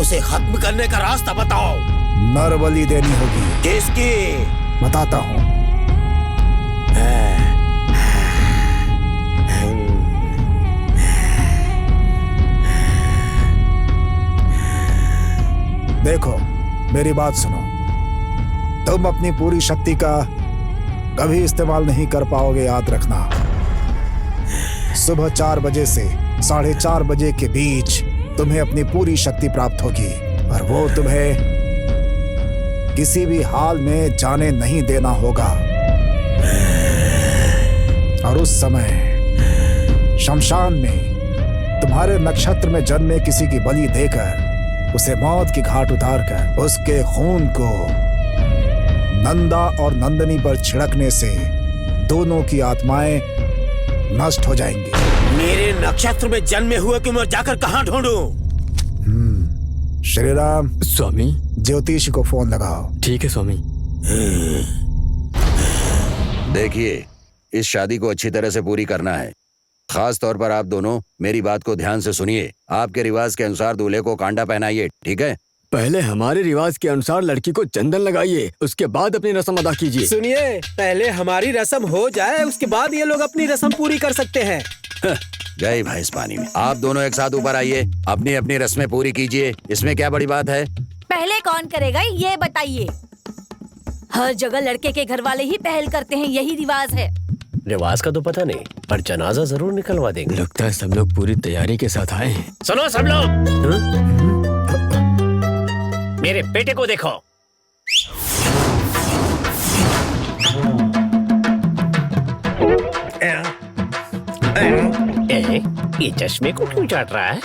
उसे खत्म करने का रास्ता बताओ। नर बलि देनी होगी। किसकी? बताता हूँ। देखो, मेरी बात सुनो। तुम अपनी पूरी शक्ति का कभी इस्तेमाल नहीं कर पाओगे, याद रखना। सुबह 4 बजे से 4:30 बजे के बीच तुम्हें अपनी पूरी शक्ति प्राप्त होगी और वो तुम्हें किसी भी हाल में जाने नहीं देना होगा। और उस समय शमशान में तुम्हारे नक्षत्र में जन्मे किसी की बलि देकर उसे मौत की घाट उतारकर उसके खून को नंदा और नंदनी पर छिड़कने से दोनों की आत्माएं नष्ट हो जाएंगी। मेरे नक्षत्र में जन्मे हुए को मैं जाकर कहाँ ढूंढूं? श्री राम। स्वामी। ज्योतिषी को फोन लगाओ। ठीक है स्वामी। देखिए, इस शादी को अच्छी तरह से पूरी करना है। खास तौर पर आप दोनों मेरी बात को ध्यान से सुनिए। आपके रिवाज के अनुसार दूल्हे को कांडा पहनाइए, ठीक है? पहले हमारे रिवाज के अनुसार लड़की को चंदन लगाइए, उसके बाद अपनी रस्म अदा कीजिए। सुनिए, पहले हमारी रस्म हो जाए, उसके बाद ये लोग अपनी रस्म पूरी कर सकते हैं। गए भैंस पानी में। आप दोनों एक साथ ऊपर आइए, अपनी अपनी रस्में पूरी कीजिए। इसमें क्या बड़ी बात है? पहले कौन करेगा ये बताइए। हर जगह लड़के के घर वाले ही पहल करते हैं, यही रिवाज है। रिवाज का तो पता नहीं, पर जनाजा जरूर निकलवा देंगे। लगता है सब लोग पूरी तैयारी के साथ आए हैं। सुनो सब लोग, मेरे बेटे को देखो। ये चश्मे को क्यों चाट रहा है?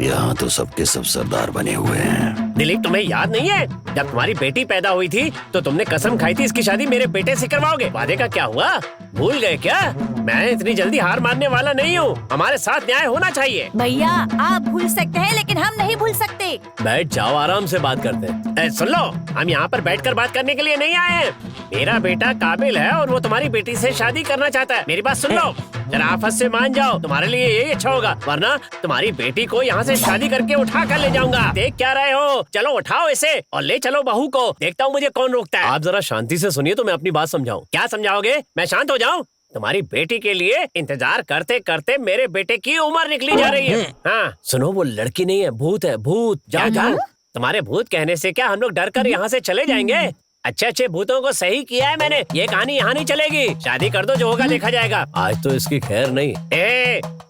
यहाँ तो सबके सब सरदार बने हुए हैं। दिलीप, तुम्हें याद नहीं है जब तुम्हारी बेटी पैदा हुई थी तो तुमने कसम खाई थी इसकी शादी मेरे बेटे से करवाओगे। वादे का क्या हुआ? भूल गए क्या? मैं इतनी जल्दी हार मानने वाला नहीं हूँ। हमारे साथ न्याय होना चाहिए। भैया, आप भूल सकते हैं लेकिन हम नहीं भूल सकते। बैठ जाओ, आराम से बात करते हैं। सुन लो, हम यहाँ पर बैठकर बात करने के लिए नहीं आए हैं। मेरा बेटा काबिल है और वो तुम्हारी बेटी से शादी करना चाहता है। मेरी बात सुन लो, जरा आफत से मान जाओ, तुम्हारे लिए यही अच्छा होगा, वरना तुम्हारी बेटी को यहाँ से शादी करके उठा कर ले जाऊंगा। देख क्या रहे हो? चलो उठाओ इसे और ले चलो बहू को। देखता हूँ मुझे कौन रोकता है। आप जरा शांति से सुनिए तो मैं अपनी बात समझाऊं। क्या समझाओगे? मैं शांत हो जाऊं? तुम्हारी बेटी के लिए इंतजार करते करते मेरे बेटे की उम्र निकली जा रही है। हाँ, सुनो, वो लड़की नहीं है, भूत है, भूत। जाओ जाओ। तुम्हारे भूत कहने से क्या हम लोग डर कर यहाँ से चले जाएंगे? अच्छे अच्छे भूतों को सही किया है मैंने। ये कहानी यहाँ नहीं चलेगी। शादी कर दो, जो होगा देखा जाएगा। आज तो इसकी खैर नहीं।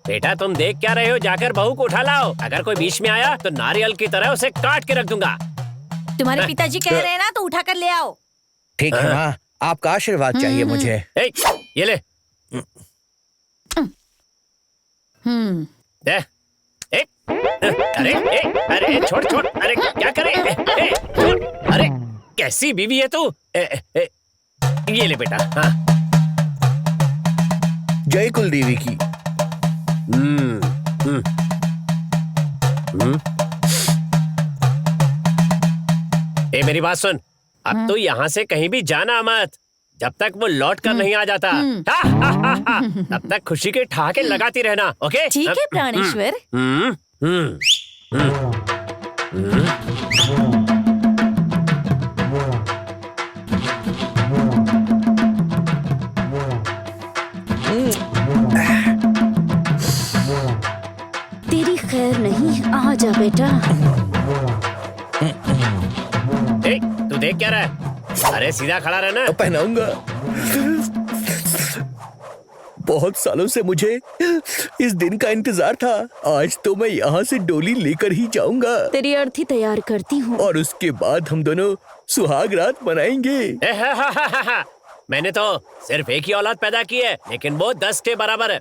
बेटा, तुम देख क्या रहे हो? जाकर बहू को उठा लाओ। अगर कोई बीच में आया तो नारियल की तरह उसे काट के रख दूंगा। तुम्हारे पिताजी कह रहे हैं ना, तो उठा कर ले आओ। ठीक है माँ, आपका आशीर्वाद चाहिए मुझे। ये ले। दे। अरे अरे छोड़ छोड़। अरे क्या करे? अरे कैसी बीवी है तू? ये ले बेटा। हाँ। जय कुलदेवी की। मेरी बात सुन, अब तो यहाँ से कहीं भी जाना मत जब तक वो लौट कर नहीं आ जाता। तब तक खुशी के ठहाके लगाती रहना। ओके? ठीक है प्राणेश्वर। तेरी खैर नहीं, आ जा बेटा। तू देख क्या रहा है? अरे सीधा खड़ा रहना। पहनाऊंगा। बहुत सालों से मुझे इस दिन का इंतजार था। आज तो मैं यहाँ से डोली लेकर ही जाऊंगा। तेरी अर्थी तैयार करती हूँ और उसके बाद हम दोनों सुहाग रात मनाएंगे। मैंने तो सिर्फ एक ही औलाद पैदा की है, लेकिन वो 10 के बराबर है।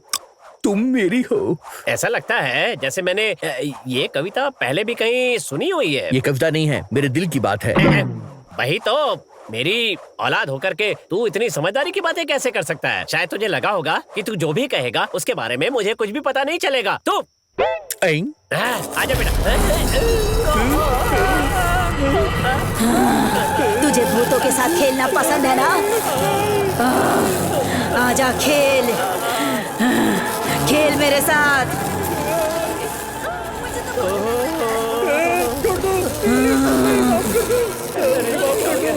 तुम मेरी हो। ऐसा लगता है जैसे मैंने ये कविता पहले भी कहीं सुनी हुई है। ये कविता नहीं है, मेरे दिल की बात है। वही तो, मेरी औलाद होकर के तू इतनी समझदारी की बातें कैसे कर सकता है? शायद तुझे लगा होगा कि तू जो भी कहेगा उसके बारे में मुझे कुछ भी पता नहीं चलेगा। तू आजा बेटा। तुझे भूतों के साथ खेलना पसंद है ना? आजा खेल, खेल मेरे साथ।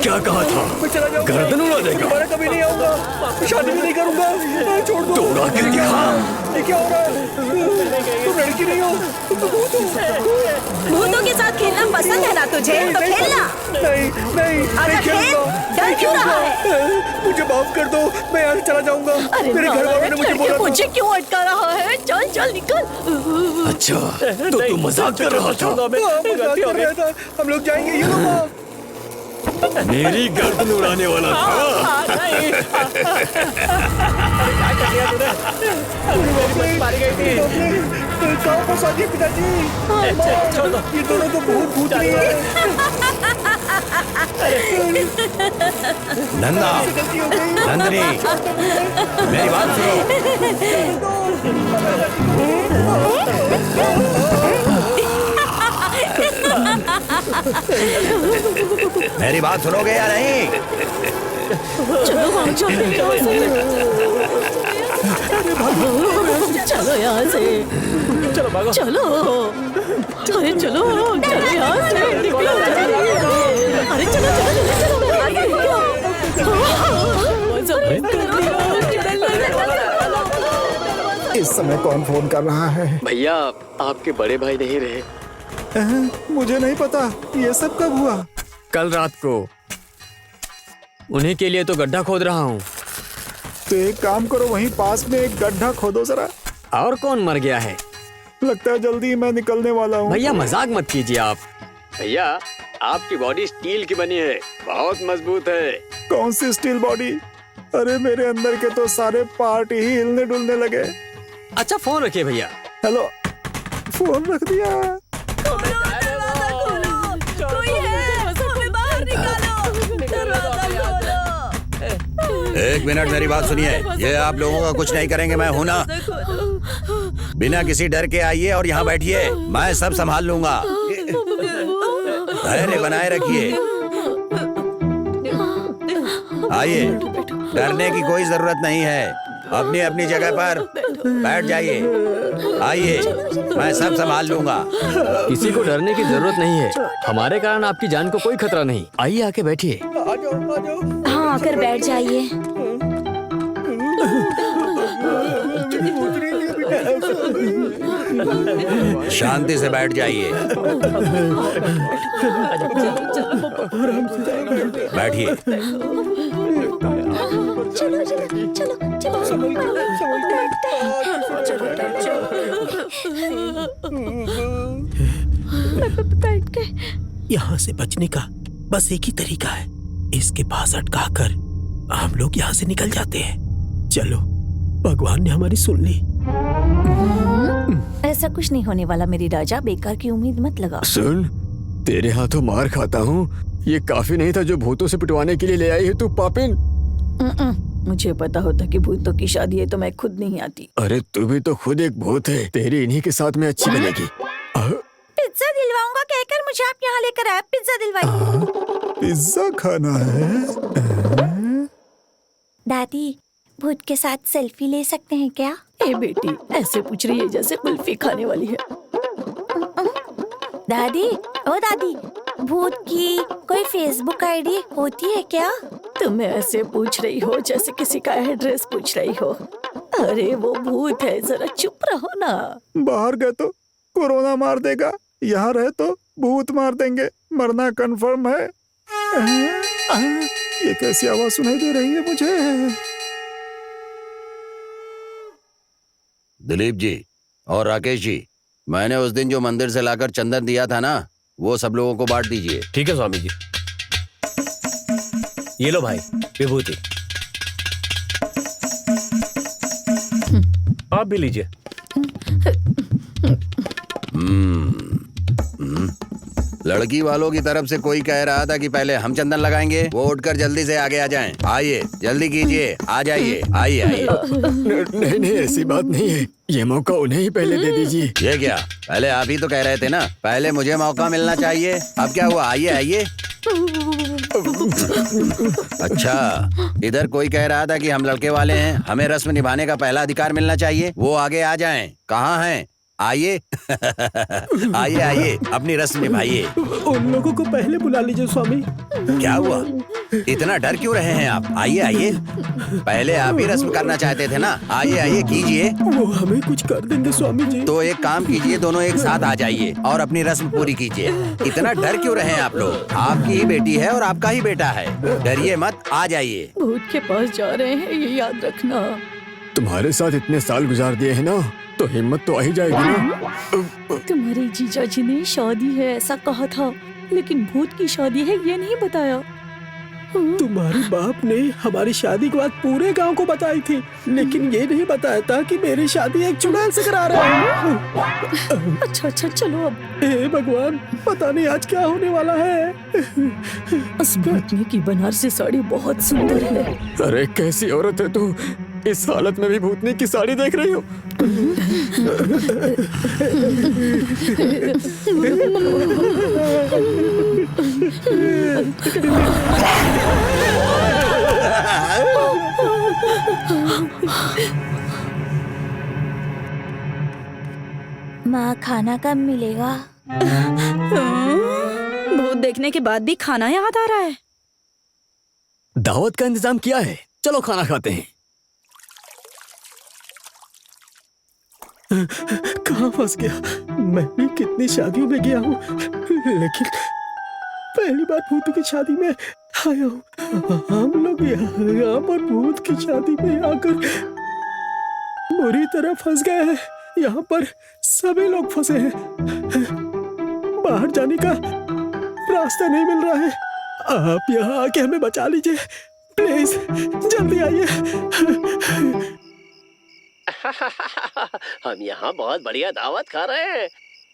क्या कहा था? गर्दन उड़ा देगा। दोबारा कभी नहीं आऊंगा, शादी भी नहीं करूंगा, छोड़ दो। दौड़ा के दिखा। ये क्या हो रहा है? तुम लड़की नहीं हो, तुम तो भूत हो। भूतों के साथ खेलना पसंद है ना तुझे? तो खेलना। नहीं नहीं अगर खेल, डर क्यों रहा है? मुझे माफ कर दो, मैं यहाँ से चला जाऊंगा। मेरे घर वालों ने मुझे बोला था। मुझे क्यों अटका रहा है? चल चल निकल। अच्छा, तो तू मजाक कर रहा था? मजाक कर रहा था। हम लोग जाएंगे, ये लो माँ। मेरी गर्दन उड़ाने वाला था। मारी गई थी। कहाँ फंसा दिए पिताजी? ये दोनों तो बहुत भूतनी है। नंदा, नंदनी, मेरी बात सुनो। मेरी बात सुनोगे या नहीं? चलो वहाँ चलो यहाँ से। चलो भागो। चलो अरे चलो चलो यहाँ से निकलो। अरे चलो इस समय कौन फोन कर रहा है? भैया, आपके बड़े भाई नहीं रहे। मुझे नहीं पता, ये सब कब हुआ? कल रात को। उन्हीं के लिए तो गड्ढा खोद रहा हूँ। तो एक काम करो, वहीं पास में एक गड्ढा खोदो जरा। और कौन मर गया है? लगता है जल्दी मैं निकलने वाला हूँ। भैया मजाक मत कीजिए आप। भैया, आपकी बॉडी स्टील की बनी है, बहुत मजबूत है। कौन सी स्टील बॉडी? अरे मेरे अंदर के तो सारे पार्ट ही हिलने डुलने लगे। अच्छा फोन रखिए भैया। हेलो, फोन रख दिया। एक मिनट, मेरी बात सुनिए। ये आप लोगों का कुछ नहीं करेंगे, मैं हूं ना। बिना किसी डर के आइए और यहाँ बैठिए, मैं सब संभाल लूंगा। धैर्य बनाए रखिए। आइए, डरने की कोई जरूरत नहीं है। अपनी अपनी जगह पर बैठ जाइए। आइए, मैं सब संभाल लूंगा। किसी को डरने की जरूरत नहीं है। हमारे कारण आपकी जान को कोई खतरा नहीं। आइए, आके बैठिए। हाँ, आकर बैठ जाइए। शांति से बैठ जाइए। बैठिए। यहाँ से बचने का बस एक ही तरीका है, इसके पास अटका कर हम लोग यहाँ से निकल जाते हैं। चलो, भगवान ने हमारी सुन ली। ऐसा कुछ नहीं होने वाला मेरी राजा, बेकार की उम्मीद मत लगा। सुन, तेरे हाथों मार खाता हूँ, ये काफी नहीं था जो भूतों से पिटवाने के लिए ले आई है तू पापिन। मुझे पता होता कि भूतों की शादी है तो मैं खुद नहीं आती। अरे तू भी तो खुद एक भूत है, तेरी इन्हीं के साथ में अच्छी बनेगी। पिज्जा दिलवाऊंगा कहकर मुझे आप यहाँ लेकर आए। पिज्जा दिलवाइए। पिज्जा खाना है? दादी, भूत के साथ सेल्फी ले सकते हैं क्या? ए बेटी, ऐसे पूछ रही है जैसे कुल्फी खाने वाली है। दादी, ओ दादी, भूत की कोई फेसबुक आईडी होती है क्या? तुम ऐसे पूछ रही हो जैसे किसी का एड्रेस पूछ रही हो। अरे वो भूत है, जरा चुप रहो ना। बाहर गए तो कोरोना मार देगा, यहाँ रहे तो भूत मार देंगे। मरना कंफर्म है। ये कैसी आवाज सुनाई दे रही है मुझे? दिलीप जी और राकेश जी, मैंने उस दिन जो मंदिर से लाकर चंदन दिया था ना, वो सब लोगों को बांट दीजिए। ठीक है स्वामी जी। ये लो भाई विभूति, आप भी लीजिए। लड़की वालों की तरफ से कोई कह रहा था कि पहले हम चंदन लगाएंगे, वो उठकर जल्दी से आगे आ जाएं। आइए, जल्दी कीजिए, आ जाइए। आइए आइए। नहीं नहीं, ऐसी बात नहीं है, ये मौका उन्हें ही पहले दे दीजिए। ये क्या, पहले आप ही तो कह रहे थे ना पहले मुझे मौका मिलना चाहिए। अब क्या हुआ? आइए आइए। अच्छा, इधर कोई कह रहा था कि हम लड़के वाले हैं, हमें रस्म निभाने का पहला अधिकार मिलना चाहिए। वो आगे आ जाएं। कहाँ हैं? आइए आइए आइए, अपनी रस्म निभाइए। उन लोगों को पहले बुला लीजिए स्वामी। क्या हुआ, इतना डर क्यों रहे हैं आप? आइए आइए, पहले आप ही रस्म करना चाहते थे ना। आइए आइए, कीजिए। वो हमें कुछ कर देंगे स्वामी जी। तो एक काम कीजिए, दोनों एक साथ आ जाइए और अपनी रस्म पूरी कीजिए। इतना डर क्यों रहे हैं आप लोग? आपकी ही बेटी है और आपका ही बेटा है, डरिए मत, आ जाइए। भूत के पास जा रहे हैं, ये याद रखना। तुम्हारे साथ इतने साल गुजार दिए हैं ना, तो हिम्मत तो आ ही जाएगी ना। तुम्हारे जीजा जी ने शादी है ऐसा कहा था, लेकिन भूत की शादी है ये नहीं बताया। तुम्हारे बाप ने हमारी शादी के बाद पूरे गांव को बताई थी, लेकिन ये नहीं बताया था कि मेरी शादी एक चुड़ैल से करा रहा है। अच्छा अच्छा, चलो अब। हे भगवान, पता नहीं आज क्या होने वाला है। उस भूतनी की बनारसी साड़ी बहुत सुंदर है। अरे कैसी औरत है तू, इस हालत में भी भूतनी की साड़ी देख रही हो। माँ, खाना कब मिलेगा? भूत देखने के बाद भी खाना याद आ रहा है। दावत का इंतजाम किया है, चलो खाना खाते हैं। कहाँ फंस गया? मैं भी कितनी शादियों में गया हूँ, लेकिन पहली बार भूत की शादी में आया हूँ। हम लोग यहाँ पर भूत की शादी में आकर बुरी तरह फंस गए हैं। यहाँ पर सभी लोग फंसे हैं, बाहर जाने का रास्ता नहीं मिल रहा है। आप यहाँ आके हमें बचा लीजिए प्लीज, जल्दी आइए। हम यहाँ बहुत बढ़िया दावत खा रहे हैं,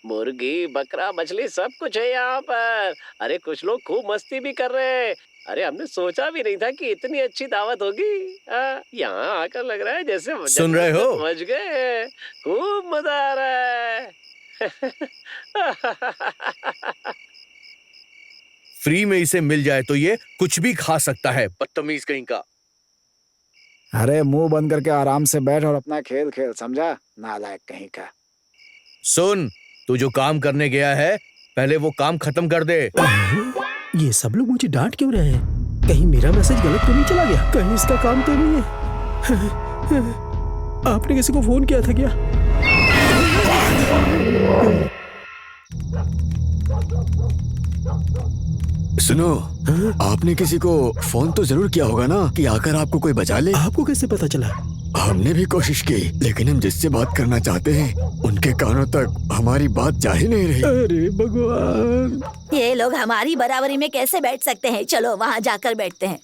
मुर्गी बकरा मछली सब कुछ है यहाँ पर। अरे कुछ लोग खूब मस्ती भी कर रहे हैं। अरे हमने सोचा भी नहीं था कि इतनी अच्छी दावत होगी। यहाँ आकर लग रहा है जैसे सुन रहे हो? समझ गए, खूब मजा आ रहा है। फ्री में इसे मिल जाए तो ये कुछ भी खा सकता है, बदतमीज कहीं का। अरे मुंह बंद करके आराम से बैठ और अपना खेल खेल, समझा? नालायक कहीं का। सुन, तू जो काम करने गया है पहले वो काम खत्म कर दे। ये सब लोग मुझे डांट क्यों रहे हैं? कहीं मेरा मैसेज गलत तो नहीं चला गया? कहीं इसका काम तो नहीं है? आपने किसी को फोन किया था क्या? सुनो, आपने किसी को फोन तो जरूर किया होगा ना कि आकर आपको कोई बचा ले। आपको कैसे पता चला? हमने भी कोशिश की, लेकिन हम जिससे बात करना चाहते हैं उनके कानों तक हमारी बात जा ही नहीं रही। अरे भगवान, ये लोग हमारी बराबरी में कैसे बैठ सकते हैं? चलो वहाँ जाकर बैठते हैं।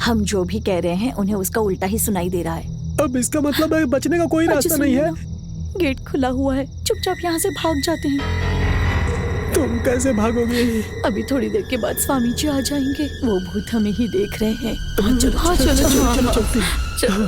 हम जो भी कह रहे हैं उन्हें उसका उल्टा ही सुनाई दे रहा है। अब इसका मतलब है बचने का कोई रास्ता नहीं है। गेट खुला हुआ है, चुपचाप यहाँ से भाग जाते हैं। तुम कैसे भागोगे? अभी थोड़ी देर के बाद स्वामी जी आ जाएंगे, वो भूत हमें ही देख रहे हैं। हाँ चलो चलते। चलो।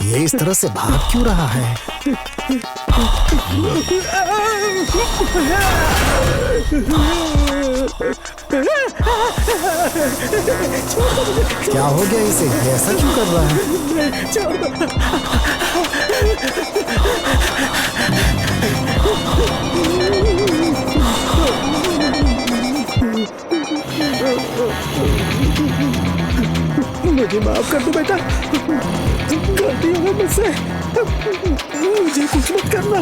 ये इस तरह से भाग क्यों रहा है? क्या हो गया इसे? ऐसा क्यों कर रहा है? मुझे माफ कर दो बेटा, गलती हो गई मुझसे, मुझे कुछ मत करना।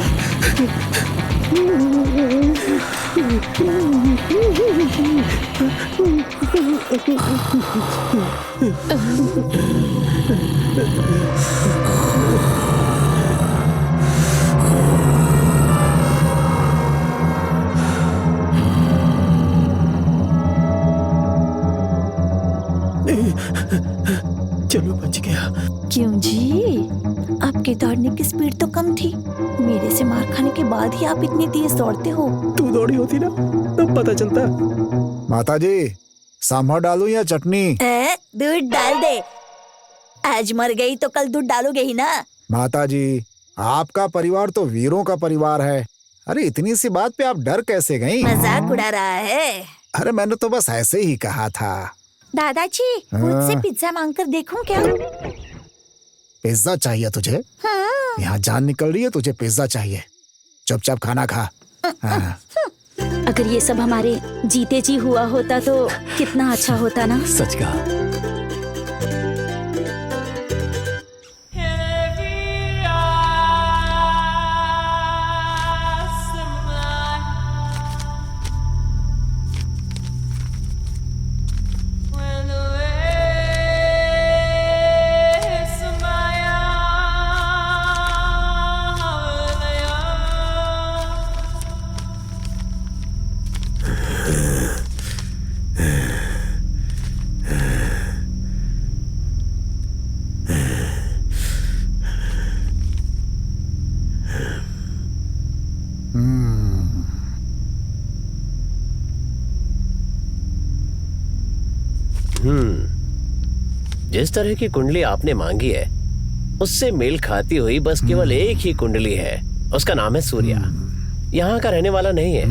चलो बच गया। क्यों जी, आपके दौड़ने की स्पीड तो कम थी। मेरे से मार खाने के बाद ही आप इतनी तेज दौड़ते हो। तू दौड़ी होती ना तब पता चलता। माताजी, सांभर डालूं या चटनी? दूध डाल दे। आज मर गई तो कल दूध डालोगे ही ना। माताजी, आपका परिवार तो वीरों का परिवार है। अरे इतनी सी बात पे आप डर कैसे गईं? मजाक उड़ा रहा है। अरे मैंने तो बस ऐसे ही कहा था। दादाजी, मुझसे पिज्जा मांगकर देखूं क्या? पिज्जा चाहिए तुझे? हाँ। यहाँ जान निकल रही है, तुझे पिज्जा चाहिए। चुपचाप खाना खा। हाँ। अगर ये सब हमारे जीते जी हुआ होता तो कितना अच्छा होता ना। सच कहा। जिस तरह की कुंडली आपने मांगी है उससे मेल खाती हुई बस केवल एक ही कुंडली है। उसका नाम है सूर्या। यहाँ का रहने वाला नहीं है।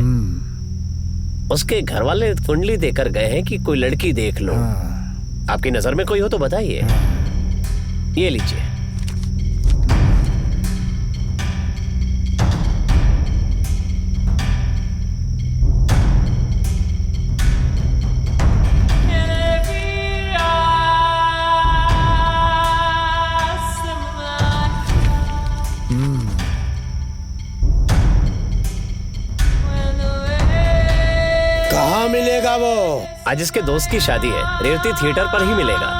उसके घर वाले कुंडली देकर गए हैं कि कोई लड़की देख लो। आपकी नजर में कोई हो तो बताइए। ये लीजिए। कहाँ मिलेगा वो? आज इसके दोस्त की शादी है, रेवती थिएटर पर ही मिलेगा।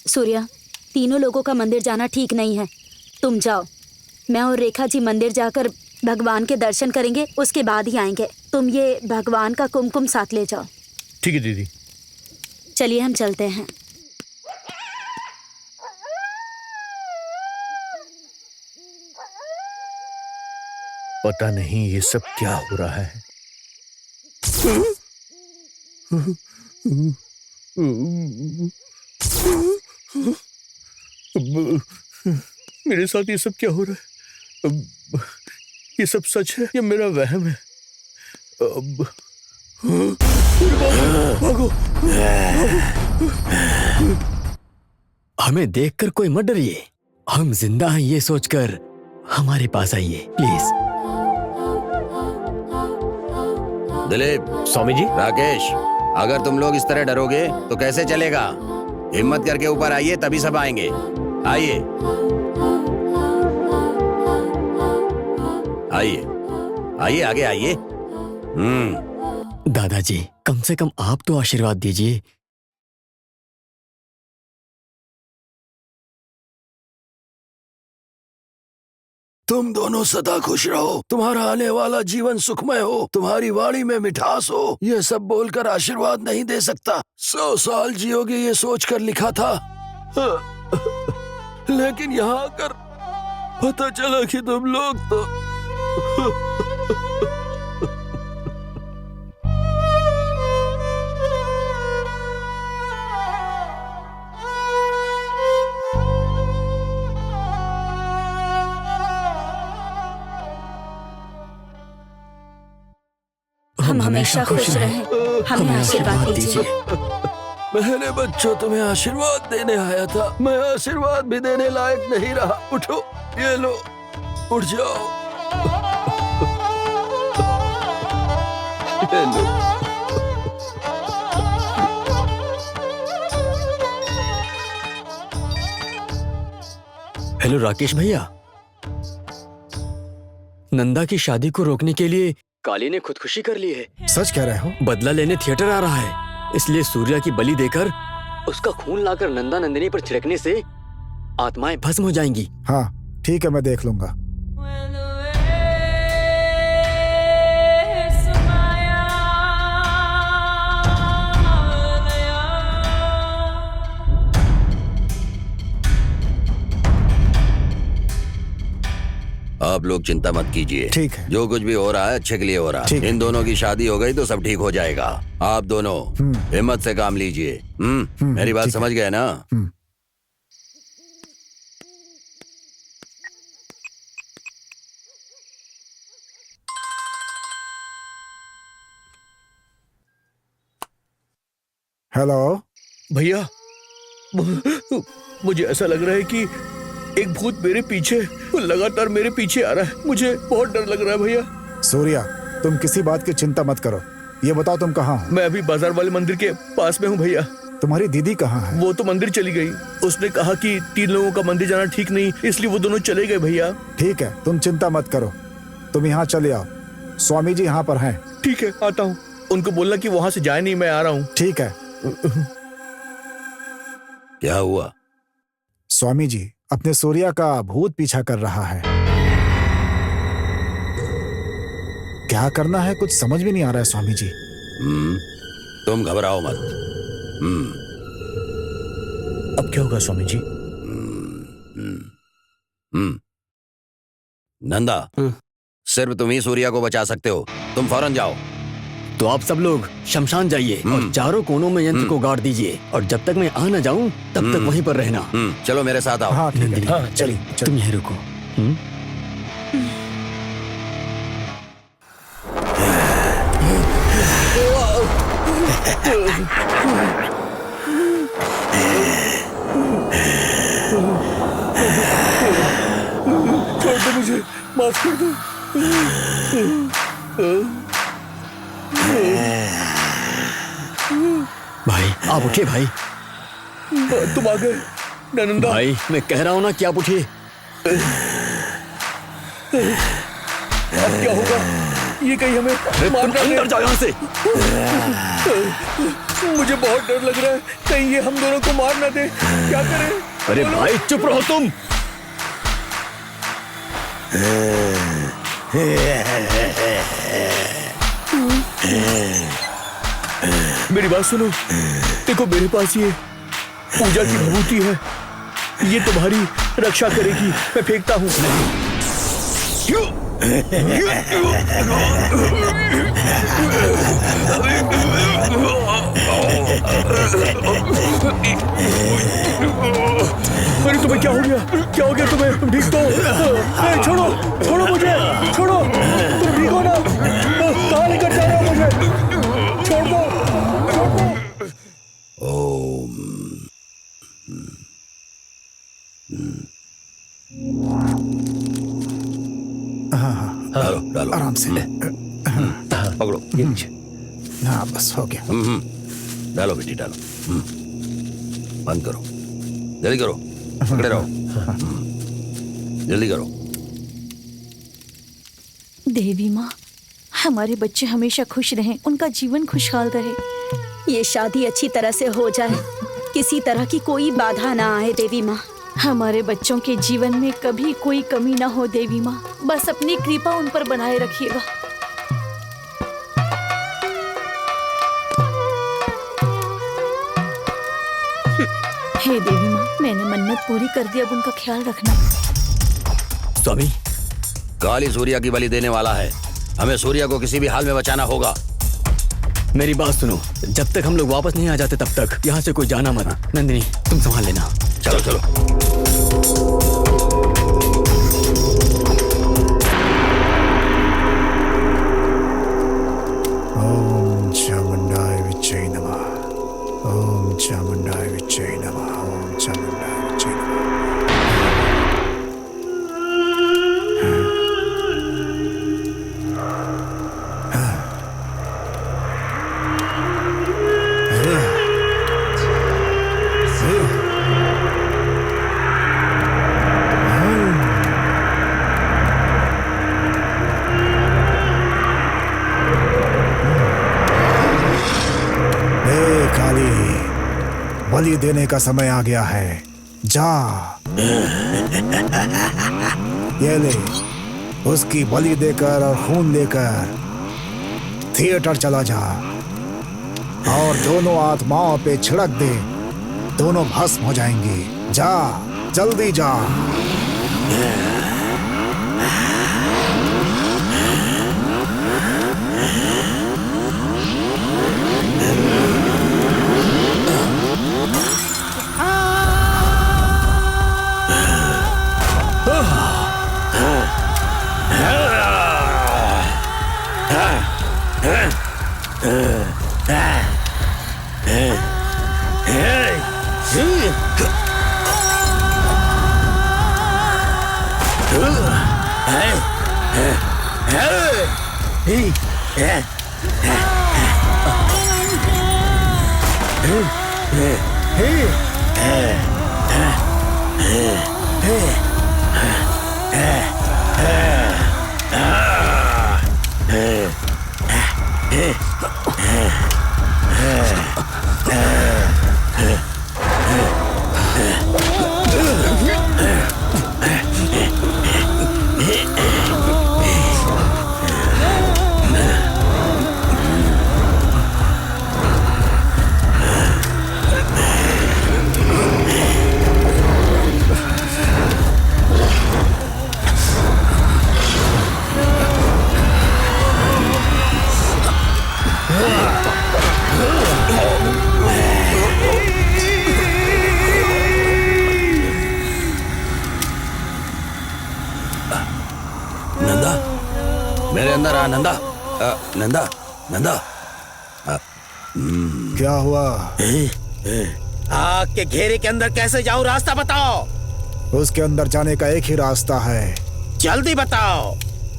सूर्या, तीनों लोगों का मंदिर जाना ठीक नहीं है। तुम जाओ, मैं और रेखा जी मंदिर जाकर भगवान के दर्शन करेंगे, उसके बाद ही आएंगे। तुम ये भगवान का कुमकुम साथ ले जाओ। ठीक है दीदी। चलिए हम चलते हैं। पता नहीं ये सब क्या हो रहा है। मेरे साथ ये सब क्या हो रहा है? ये सब सच है या मेरा वहम है? भागो। हमें देखकर कोई मत डरिए। हम जिंदा हैं ये सोचकर हमारे पास आइए प्लीज। दिलीप, स्वामी जी। राकेश, अगर तुम लोग इस तरह डरोगे तो कैसे चलेगा? हिम्मत करके ऊपर आइए, तभी सब आएंगे। आइए आइए आइए, आगे आइए। दादाजी, कम से कम आप तो आशीर्वाद दीजिए। तुम दोनों सदा खुश रहो, तुम्हारा आने वाला जीवन सुखमय हो, तुम्हारी वाणी में मिठास हो, ये सब बोलकर आशीर्वाद नहीं दे सकता। 100 साल जियोगे ये सोचकर लिखा था, लेकिन यहाँ आकर पता चला कि तुम लोग तो हम हमेशा खुश रहें। हमें आशीर्वाद दीजिए। मेरे बच्चों, तुम्हें आशीर्वाद देने आया था। मैं आशीर्वाद भी देने लायक नहीं रहा। उठो, ये लो, उठ जाओ। ये लो। हेलो राकेश भैया, नंदा की शादी को रोकने के लिए काली ने खुदकुशी कर ली है। सच कह रहे हो? बदला लेने थिएटर आ रहा है, इसलिए सूर्या की बलि देकर उसका खून लाकर नंदा नंदिनी पर छिड़कने से आत्माएं भस्म हो जाएंगी। हाँ ठीक है, मैं देख लूंगा। आप लोग चिंता मत कीजिए। ठीक है। जो कुछ भी हो रहा है अच्छे के लिए हो रहा ठीक है। है। इन दोनों की शादी हो गई तो सब ठीक हो जाएगा। आप दोनों हिम्मत से काम लीजिए। मेरी बात ठीक है। समझ गए ना? हेलो। भैया मुझे ऐसा लग रहा है कि एक भूत मेरे पीछे लगातार मेरे पीछे आ रहा है। मुझे बहुत डर लग रहा है भैया। सूर्या, तुम किसी बात की चिंता मत करो। ये बताओ तुम कहाँ हो? मैं अभी बाजार वाले मंदिर के पास में हूँ भैया। तुम्हारी दीदी कहाँ है? वो तो मंदिर चली गई। उसने कहा कि 3 लोगों का मंदिर जाना ठीक नहीं, इसलिए वो दोनों चले गए भैया। ठीक है, तुम चिंता मत करो। तुम यहाँ चले आओ, स्वामी जी यहाँ पर हैं। ठीक है, आता हूँ। उनको बोलना कि वहाँ से जाए नहीं, मैं आ रहा हूँ। ठीक है। क्या हुआ? स्वामी जी, अपने सूर्या का भूत पीछा कर रहा है। क्या करना है कुछ समझ में नहीं आ रहा है स्वामी जी। तुम घबराओ मत। अब क्या होगा स्वामी जी? नंदा, सिर्फ तुम ही सूर्या को बचा सकते हो। तुम फौरन जाओ। तो आप सब लोग शमशान जाइए और चारों कोनों में यंत्र को गाड़ दीजिए, और जब तक मैं आ न जाऊं तब तक वहीं पर रहना। चलो मेरे साथ आओ। हाँ ठीक है। नंदिनी, हाँ, चलिए। तुम यहीं रुको। छोड़ दो मुझे, माफ कर दो। भाई आप उठिए भाई। तुम आ गए नंदा। भाई मैं कह रहा हूँ ना कि आप उठिए। अब क्या होगा? ये कहीं हमें मार तुम डाले। अंदर जाओ यहाँ से। मुझे बहुत डर लग रहा है, कहीं ये हम दोनों को मार ना दे। क्या करें? अरे भाई चुप रहो तुम। मेरी बात सुनो। देखो मेरे पास ये पूजा की विभूति है, ये तुम्हारी रक्षा करेगी। मैं फेंकता हूँ। अरे तुम्हें क्या हो गया? क्या हो गया तुम्हें? तुम ठीक तो? छोड़ो, छोड़ो मुझे, छोड़ो। तुम ठीक हो ना? कहाँ लेकर जा रहे हो मुझे? छोड़ दो, छोड़ दो। डालो डालो आराम से। पकड़ो। हाँ बस हो गया। डालो बेटी डालो। बंद करो, जल्दी करो। पकड़े रहो। जल्दी करो। देवी माँ, हमारे बच्चे हमेशा खुश रहें, उनका जीवन खुशहाल रहे। ये शादी अच्छी तरह से हो जाए, किसी तरह की कोई बाधा ना आए देवी माँ। हमारे बच्चों के जीवन में कभी कोई कमी ना हो देवी माँ, बस अपनी कृपा उन पर बनाए रखिएगा। हे देवी माँ, मैंने मन्नत पूरी कर दी, अब उनका ख्याल रखना। स्वामी, काली सूर्या की बलि देने वाला है। हमें सूर्या को किसी भी हाल में बचाना होगा। मेरी बात सुनो, जब तक हम लोग वापस नहीं आ जाते तब तक यहाँ से कोई जाना मत। नंदिनी तुम संभाल लेना। चलो चलो। ओम चामुंडाय विच्चै नमः। ओम चामुंडाय विच्चै नमः। ओम चामुंडाय विच्चै नमः। बलि देने का समय आ गया है, जा। ये ले, उसकी बलि देकर और खून लेकर थिएटर चला जा और दोनों आत्माओं पे छिड़क दे, दोनों भस्म हो जाएंगी। जा, जल्दी जा। नंदा, मेरे अंदर आ नंदा। नंदा, नंदा। क्या हुआ? आग के घेरे के अंदर कैसे जाऊं, रास्ता बताओ। उसके अंदर जाने का एक ही रास्ता है। जल्दी बताओ।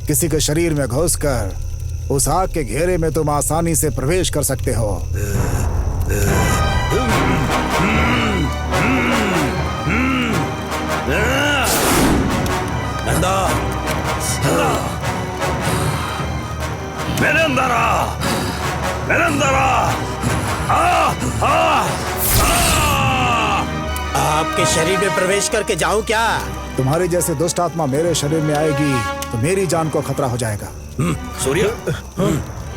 किसी के शरीर में घुसकर उस आग के घेरे में तुम आसानी से प्रवेश कर सकते हो। नंदा, मेरे अंदर आ, मेरे अंदर आ। आपके शरीर में प्रवेश करके जाऊं क्या? तुम्हारी जैसे दुष्ट आत्मा मेरे शरीर में आएगी तो मेरी जान को खतरा हो जाएगा। सूर्य,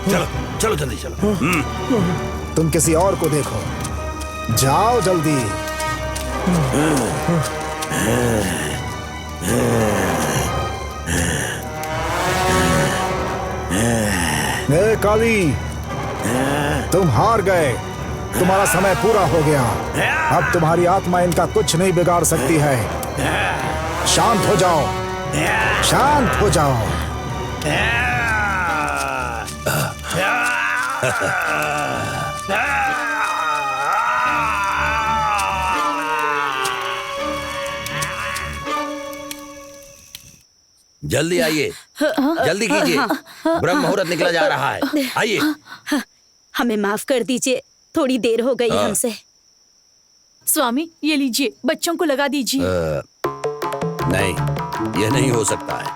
चलो चलो जल्दी चलो। तुम किसी और को देखो, जाओ जल्दी। ए काली, तुम हार गए। तुम्हारा समय पूरा हो गया। अब तुम्हारी आत्मा इनका कुछ नहीं बिगाड़ सकती है। शांत हो जाओ, शांत हो जाओ। जल्दी आइए, जल्दी कीजिए, ब्रह्म मुहूर्त निकला जा रहा है। आइए। हमें माफ कर दीजिए, थोड़ी देर हो गई हमसे। स्वामी ये लीजिए, बच्चों को लगा दीजिए। नहीं, यह नहीं हो सकता है।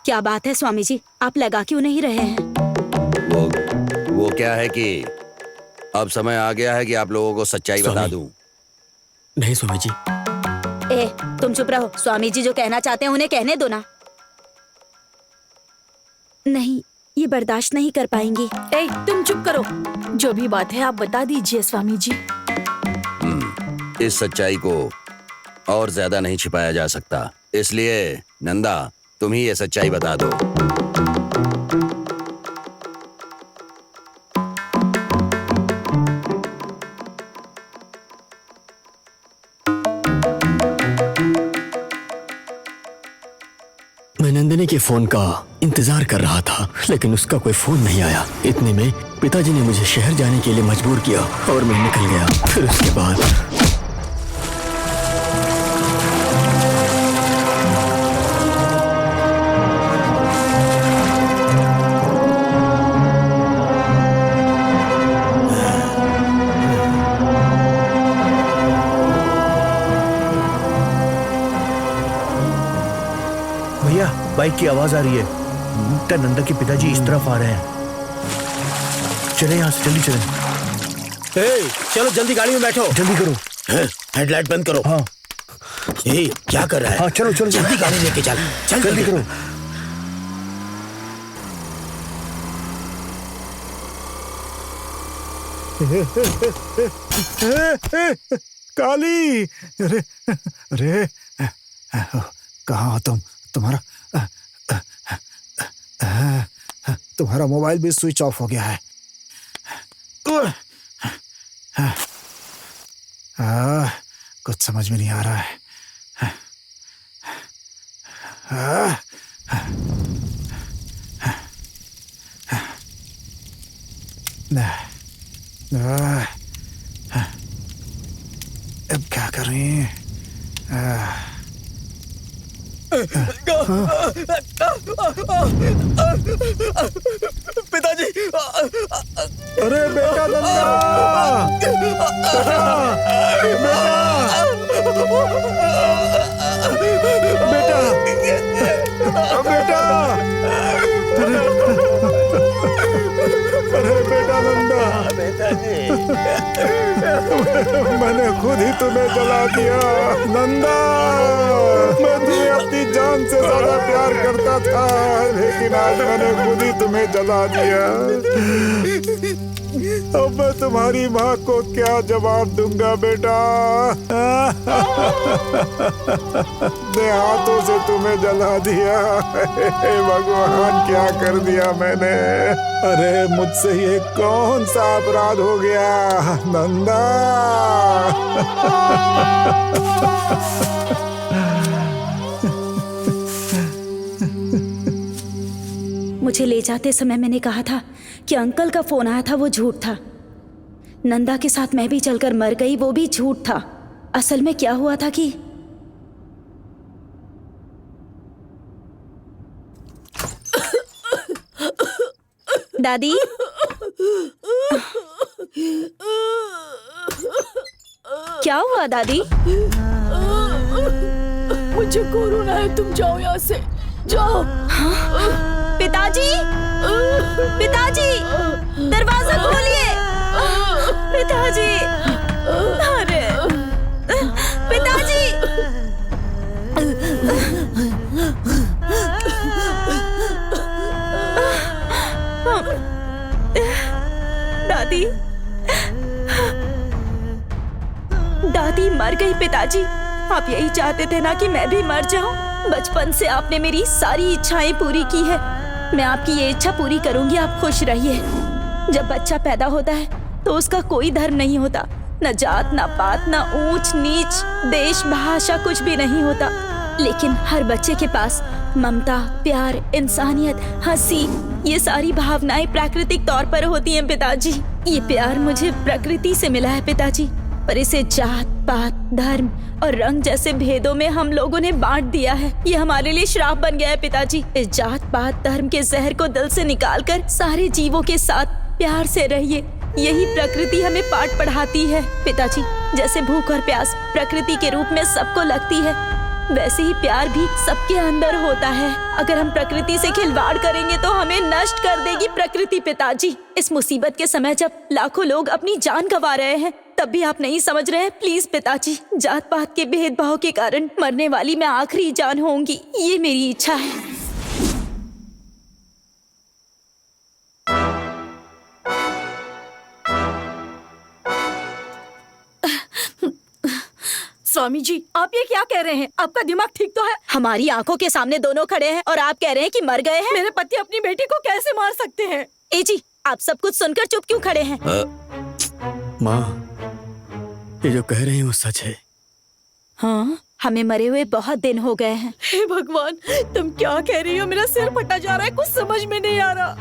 क्या बात है स्वामी जी, आप लगा क्यों नहीं रहे हैं? वो क्या है कि अब समय आ गया है कि आप लोगों को सच्चाई बता दूं। नहीं स्वामी जी। ए, तुम चुप रहो। स्वामी जी जो कहना चाहते हैं उन्हें कहने दो ना। नहीं, ये बर्दाश्त नहीं कर पाएंगी। ए, तुम चुप करो। जो भी बात है आप बता दीजिए स्वामी जी। इस सच्चाई को और ज्यादा नहीं छिपाया जा सकता, इसलिए नंदा तुम ही ये सच्चाई बता दो। मैं नंदिनी के फोन का इंतजार कर रहा था, लेकिन उसका कोई फोन नहीं आया। इतने में पिताजी ने मुझे शहर जाने के लिए मजबूर किया और मैं निकल गया। फिर उसके बाद बाइक की आवाज आ रही है। लगता है नंदा के पिताजी इस तरफ आ रहे हैं। चले यहाँ से, जल्दी चलें। चलो जल्दी गाड़ी में बैठो। जल्दी करो। हेडलाइट बंद करो। हाँ। क्या कर रहा है? हाँ चलो चलो जल्दी गाड़ी लेके चल। चल जल्दी करो। काली, अरे अरे, कहाँ हो तुम? तुम्हारा मोबाइल भी स्विच ऑफ हो गया है। कुछ समझ में नहीं आ रहा है। करें? पिताजी, अरे बेटा नंदा! बेटा! अरे बेटा नंदा! मैंने खुद ही तुम्हें जला दिया नंदा। मैं तुम्हें अपनी जान से ज्यादा प्यार करता था, लेकिन आज मैंने खुद ही तुम्हें जला दिया। अब मैं तुम्हारी माँ को क्या जवाब दूंगा बेटा? अपने हाथों से तुम्हें जला दिया। हे भगवान, क्या कर दिया मैंने? अरे मुझसे ये कौन सा अपराध हो गया नंदा? मुझे ले जाते समय मैंने कहा था कि अंकल का फोन आया था, वो झूठ था। नंदा के साथ मैं भी चलकर मर गई, वो भी झूठ था। असल में क्या हुआ था कि दादी, क्या हुआ दादी? मुझे कोरोना है, तुम जाओ यहाँ से, जाओ। पिताजी, पिताजी, दरवाजा खोलिए। पिताजी, अरे पिताजी। दादी, दादी मर गई। पिताजी, आप यही चाहते थे ना कि मैं भी मर जाऊं? बचपन से आपने मेरी सारी इच्छाएं पूरी की है, मैं आपकी ये इच्छा पूरी करूंगी, आप खुश रहिए। जब बच्चा पैदा होता है तो उसका कोई धर्म नहीं होता, न जात, न पात, न ऊंच नीच, देश, भाषा, कुछ भी नहीं होता। लेकिन हर बच्चे के पास ममता, प्यार, इंसानियत, हंसी, ये सारी भावनाएं प्राकृतिक तौर पर होती हैं पिताजी। ये प्यार मुझे प्रकृति से मिला है पिताजी, पर इसे जात, पात, धर्म और रंग जैसे भेदों में हम लोगों ने बांट दिया है। ये हमारे लिए श्राप बन गया है पिताजी। इस जात, पात, धर्म के जहर को दिल से निकालकर सारे जीवों के साथ प्यार से रहिए, यही प्रकृति हमें पाठ पढ़ाती है पिताजी। जैसे भूख और प्यास प्रकृति के रूप में सबको लगती है, वैसे ही प्यार भी सबके अंदर होता है। अगर हम प्रकृति से खिलवाड़ करेंगे तो हमें नष्ट कर देगी प्रकृति पिताजी। इस मुसीबत के समय जब लाखों लोग अपनी जान गंवा रहे हैं, तब भी आप नहीं समझ रहे हैं। प्लीज पिताजी, जात पात के भेदभाव के कारण मरने वाली मैं आखिरी जान होंगी, ये मेरी इच्छा है। स्वामी जी, आप ये क्या कह रहे हैं? आपका दिमाग ठीक तो है? हमारी आंखों के सामने दोनों खड़े हैं और आप कह रहे हैं कि मर गए हैं। मेरे पति अपनी बेटी को कैसे मार सकते हैं? ए जी, आप सब कुछ सुनकर चुप क्यों खड़े हैं? माँ, ये जो कह रहे हैं वो सच है। हाँ, हमें मरे हुए बहुत दिन हो गए हैं। हे भगवान, तुम क्या कह रही हो? मेरा सिर फटा जा रहा है, कुछ समझ में नहीं आ रहा।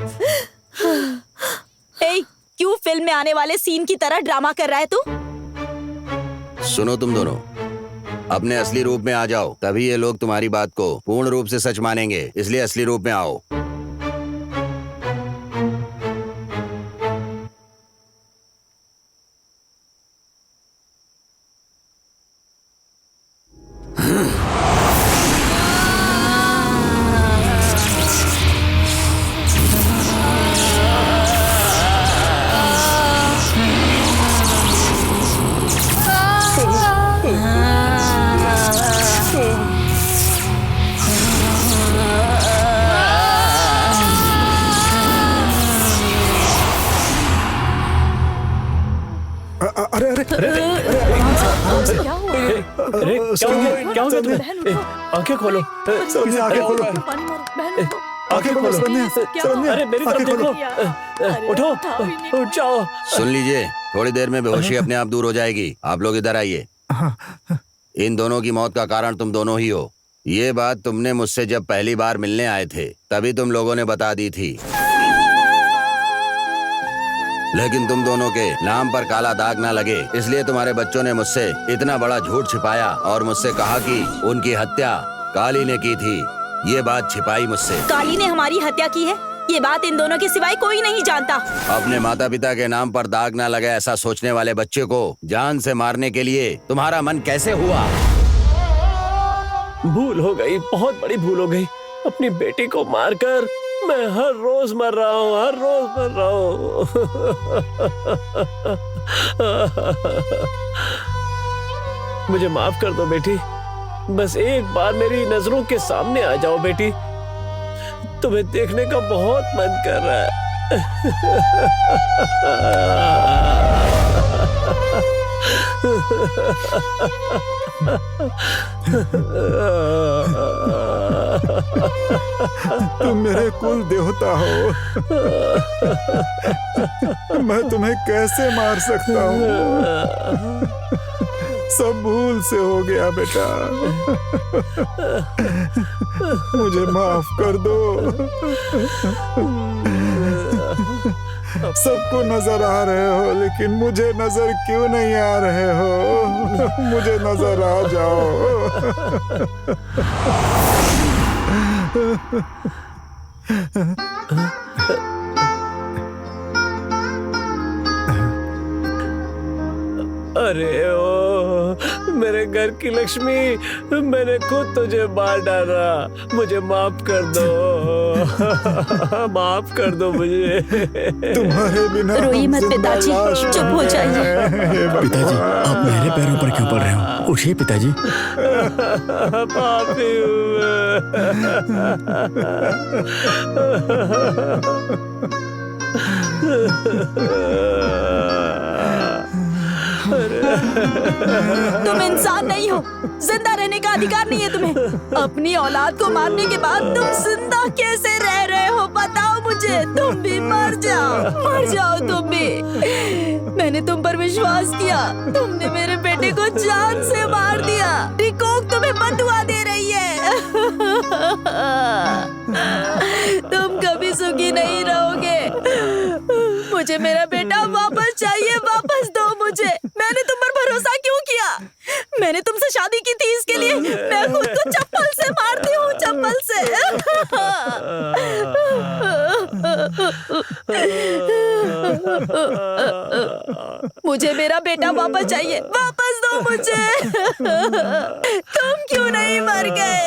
ए, क्यों फिल्म में आने वाले सीन की तरह ड्रामा कर रहा है तू? सुनो तुम दोनों, अपने असली रूप में आ जाओ, तभी ये लोग तुम्हारी बात को पूर्ण रूप से सच मानेंगे। इसलिए असली रूप में आओ। अरे क्या हो गया तुम्हें? आंखें खोलो, आंखें खोलो, आंखें खोलो। अरे मेरी तरफ देखो, उठो, उठ जाओ। सुन लीजिए, थोड़ी देर में बेहोशी अपने आप दूर हो जाएगी। आप लोग इधर आइए। इन दोनों की मौत का कारण तुम दोनों ही हो। ये बात तुमने मुझसे जब पहली बार मिलने आए थे तभी तुम लोगों ने बता दी थी। लेकिन तुम दोनों के नाम पर काला दाग ना लगे, इसलिए तुम्हारे बच्चों ने मुझसे इतना बड़ा झूठ छिपाया और मुझसे कहा कि उनकी हत्या काली ने की थी। ये बात छिपाई मुझसे। काली ने हमारी हत्या की है, ये बात इन दोनों के सिवाय कोई नहीं जानता। अपने माता पिता के नाम पर दाग ना लगे ऐसा सोचने वाले बच्चे को जान से मारने के लिए तुम्हारा मन कैसे हुआ? भूल हो गई, बहुत बड़ी भूल हो गई। अपनी बेटी को मारकर मैं हर रोज मर रहा हूँ, हर रोज मर रहा हूँ। मुझे माफ कर दो बेटी, बस एक बार मेरी नजरों के सामने आ जाओ बेटी, तुम्हें देखने का बहुत मन कर रहा है। तुम मेरे कुल देवता हो, मैं तुम्हें कैसे मार सकता हूँ? सब भूल से हो गया बेटा, मुझे माफ कर दो। सबको नजर आ रहे हो लेकिन मुझे नजर क्यों नहीं आ रहे हो? मुझे नजर आ जाओ। अरे ओ मेरे घर की लक्ष्मी, मैंने खुद तुझे मार डाला, मुझे माफ कर दो। माफ कर दो मुझे। तुम्हारे बिना रोइए मत पिताजी, चुप हो जाइए। पिताजी, आप मेरे पैरों पर क्यों पड़ रहे हो? उठिए पिताजी। पापी तुम इंसान नहीं हो, जिंदा रहने का अधिकार नहीं है तुम्हें। अपनी औलाद को मारने के बाद तुम जिंदा कैसे रह रहे हो बताओ मुझे। तुम भी मर जाओ तुम भी। मैंने तुम पर विश्वास किया, तुमने मेरे बेटे को जान से मार दिया। रिकोक तुम्हें बददुआ दे रही है। तुम कभी सुखी नहीं रहोगे। मुझे मेरा बेटा वापस चाहिए, वापस दो मुझे। मैंने तुम पर भरोसा क्यों किया? मैंने तुमसे शादी की थी, इसके लिए मैं खुद को चप्पल से मारती हूँ, चप्पल से। मुझे मेरा बेटा वापस चाहिए, वापस दो मुझे। तुम क्यों नहीं मर गए?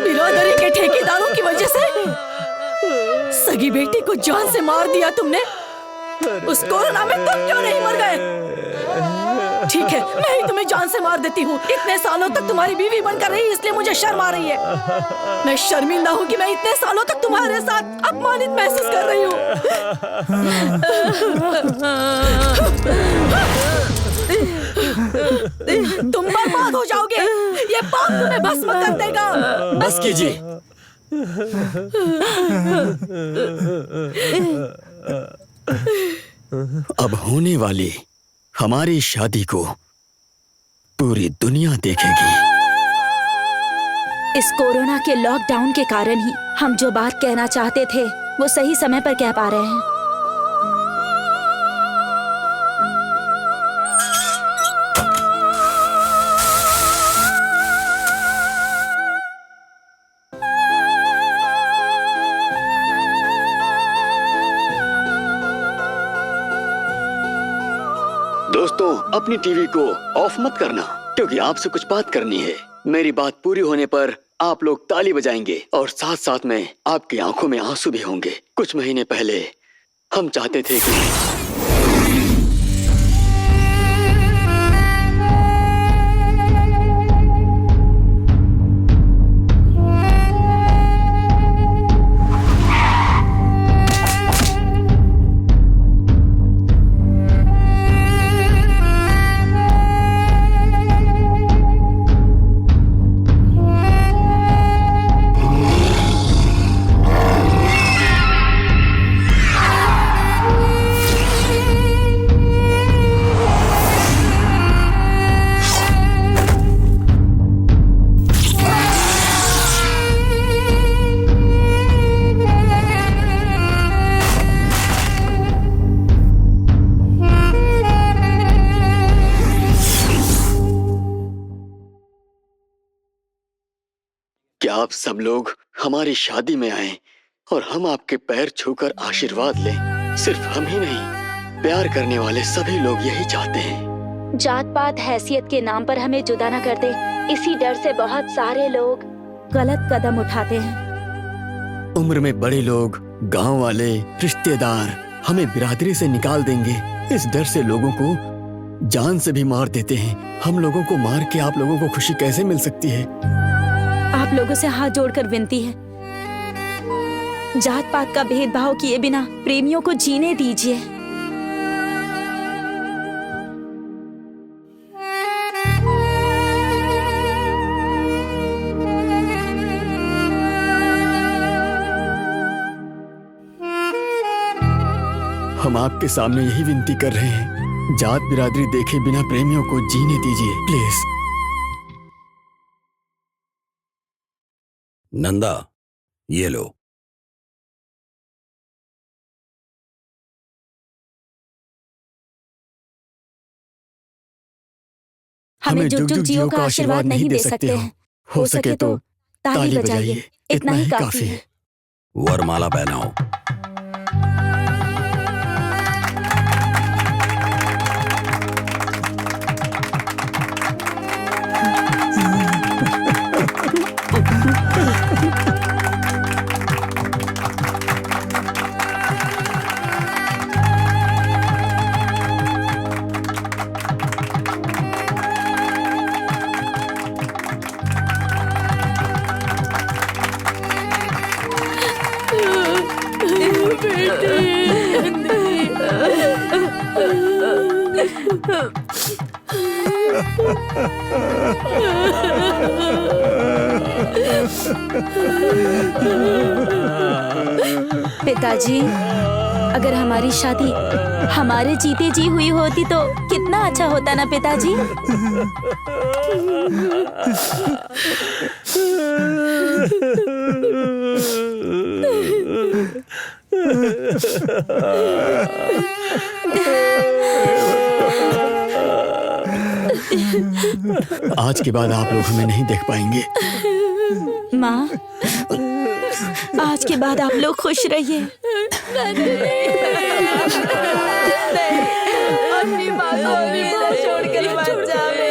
बिरादरी के ठेकेदारों की वजह से सगी बेटी को जान से मार दिया तुमने। उस कोरोना में तुम क्यों नहीं मर गए? ठीक है, मैं ही तुम्हें जान से मार देती हूँ। इतने सालों तक तुम्हारी बीवी बनकर रही, इसलिए मुझे शर्म आ रही है। मैं शर्मिंदा हूँ कि मैं इतने सालों तक तुम्हारे साथ अपमानित महसूस कर रही हूँ। तुम बर्बाद हो जाओगे, ये पाप तुम्हें भस्म कर देगा। बस कीजिए। अब होने वाली हमारी शादी को पूरी दुनिया देखेगी। इस कोरोना के लॉकडाउन के कारण ही हम जो बात कहना चाहते थे वो सही समय पर कह पा रहे हैं। दोस्तों, अपनी टीवी को ऑफ मत करना, क्योंकि आपसे कुछ बात करनी है। मेरी बात पूरी होने पर आप लोग ताली बजाएंगे और साथ साथ में आपकी आंखों में आंसू भी होंगे। कुछ महीने पहले हम चाहते थे कि आप सब लोग हमारी शादी में आए और हम आपके पैर छूकर आशीर्वाद लें। सिर्फ हम ही नहीं, प्यार करने वाले सभी लोग यही चाहते हैं। जात पात हैसियत के नाम पर हमें जुदा न कर दे, इसी डर से बहुत सारे लोग गलत कदम उठाते हैं। उम्र में बड़े लोग, गांव वाले, रिश्तेदार हमें बिरादरी से निकाल देंगे। इस डर से लोगों को जान से भी मार देते हैं। हम लोगों को मार के आप लोगों को खुशी कैसे मिल सकती है? आप लोगों से हाथ जोड़कर विनती है, जात पात का भेदभाव किए बिना प्रेमियों को जीने दीजिए। हम आपके सामने यही विनती कर रहे हैं, जात बिरादरी देखे बिना प्रेमियों को जीने दीजिए प्लीज। नंदा, ये लो। हमें जुग जुग जियो का आशीर्वाद नहीं दे सकते हैं। हो सके तो ताली बजाइए, इतना ही काफी है। वरमाला पहनाओ। पिताजी, अगर हमारी शादी हमारे जीते जी हुई होती तो कितना अच्छा होता ना पिताजी। आज के बाद आप लोग हमें नहीं देख पाएंगे। माँ, आज के बाद आप लोग खुश रहिए। अपनी माँ को छोड़कर मत जाओ।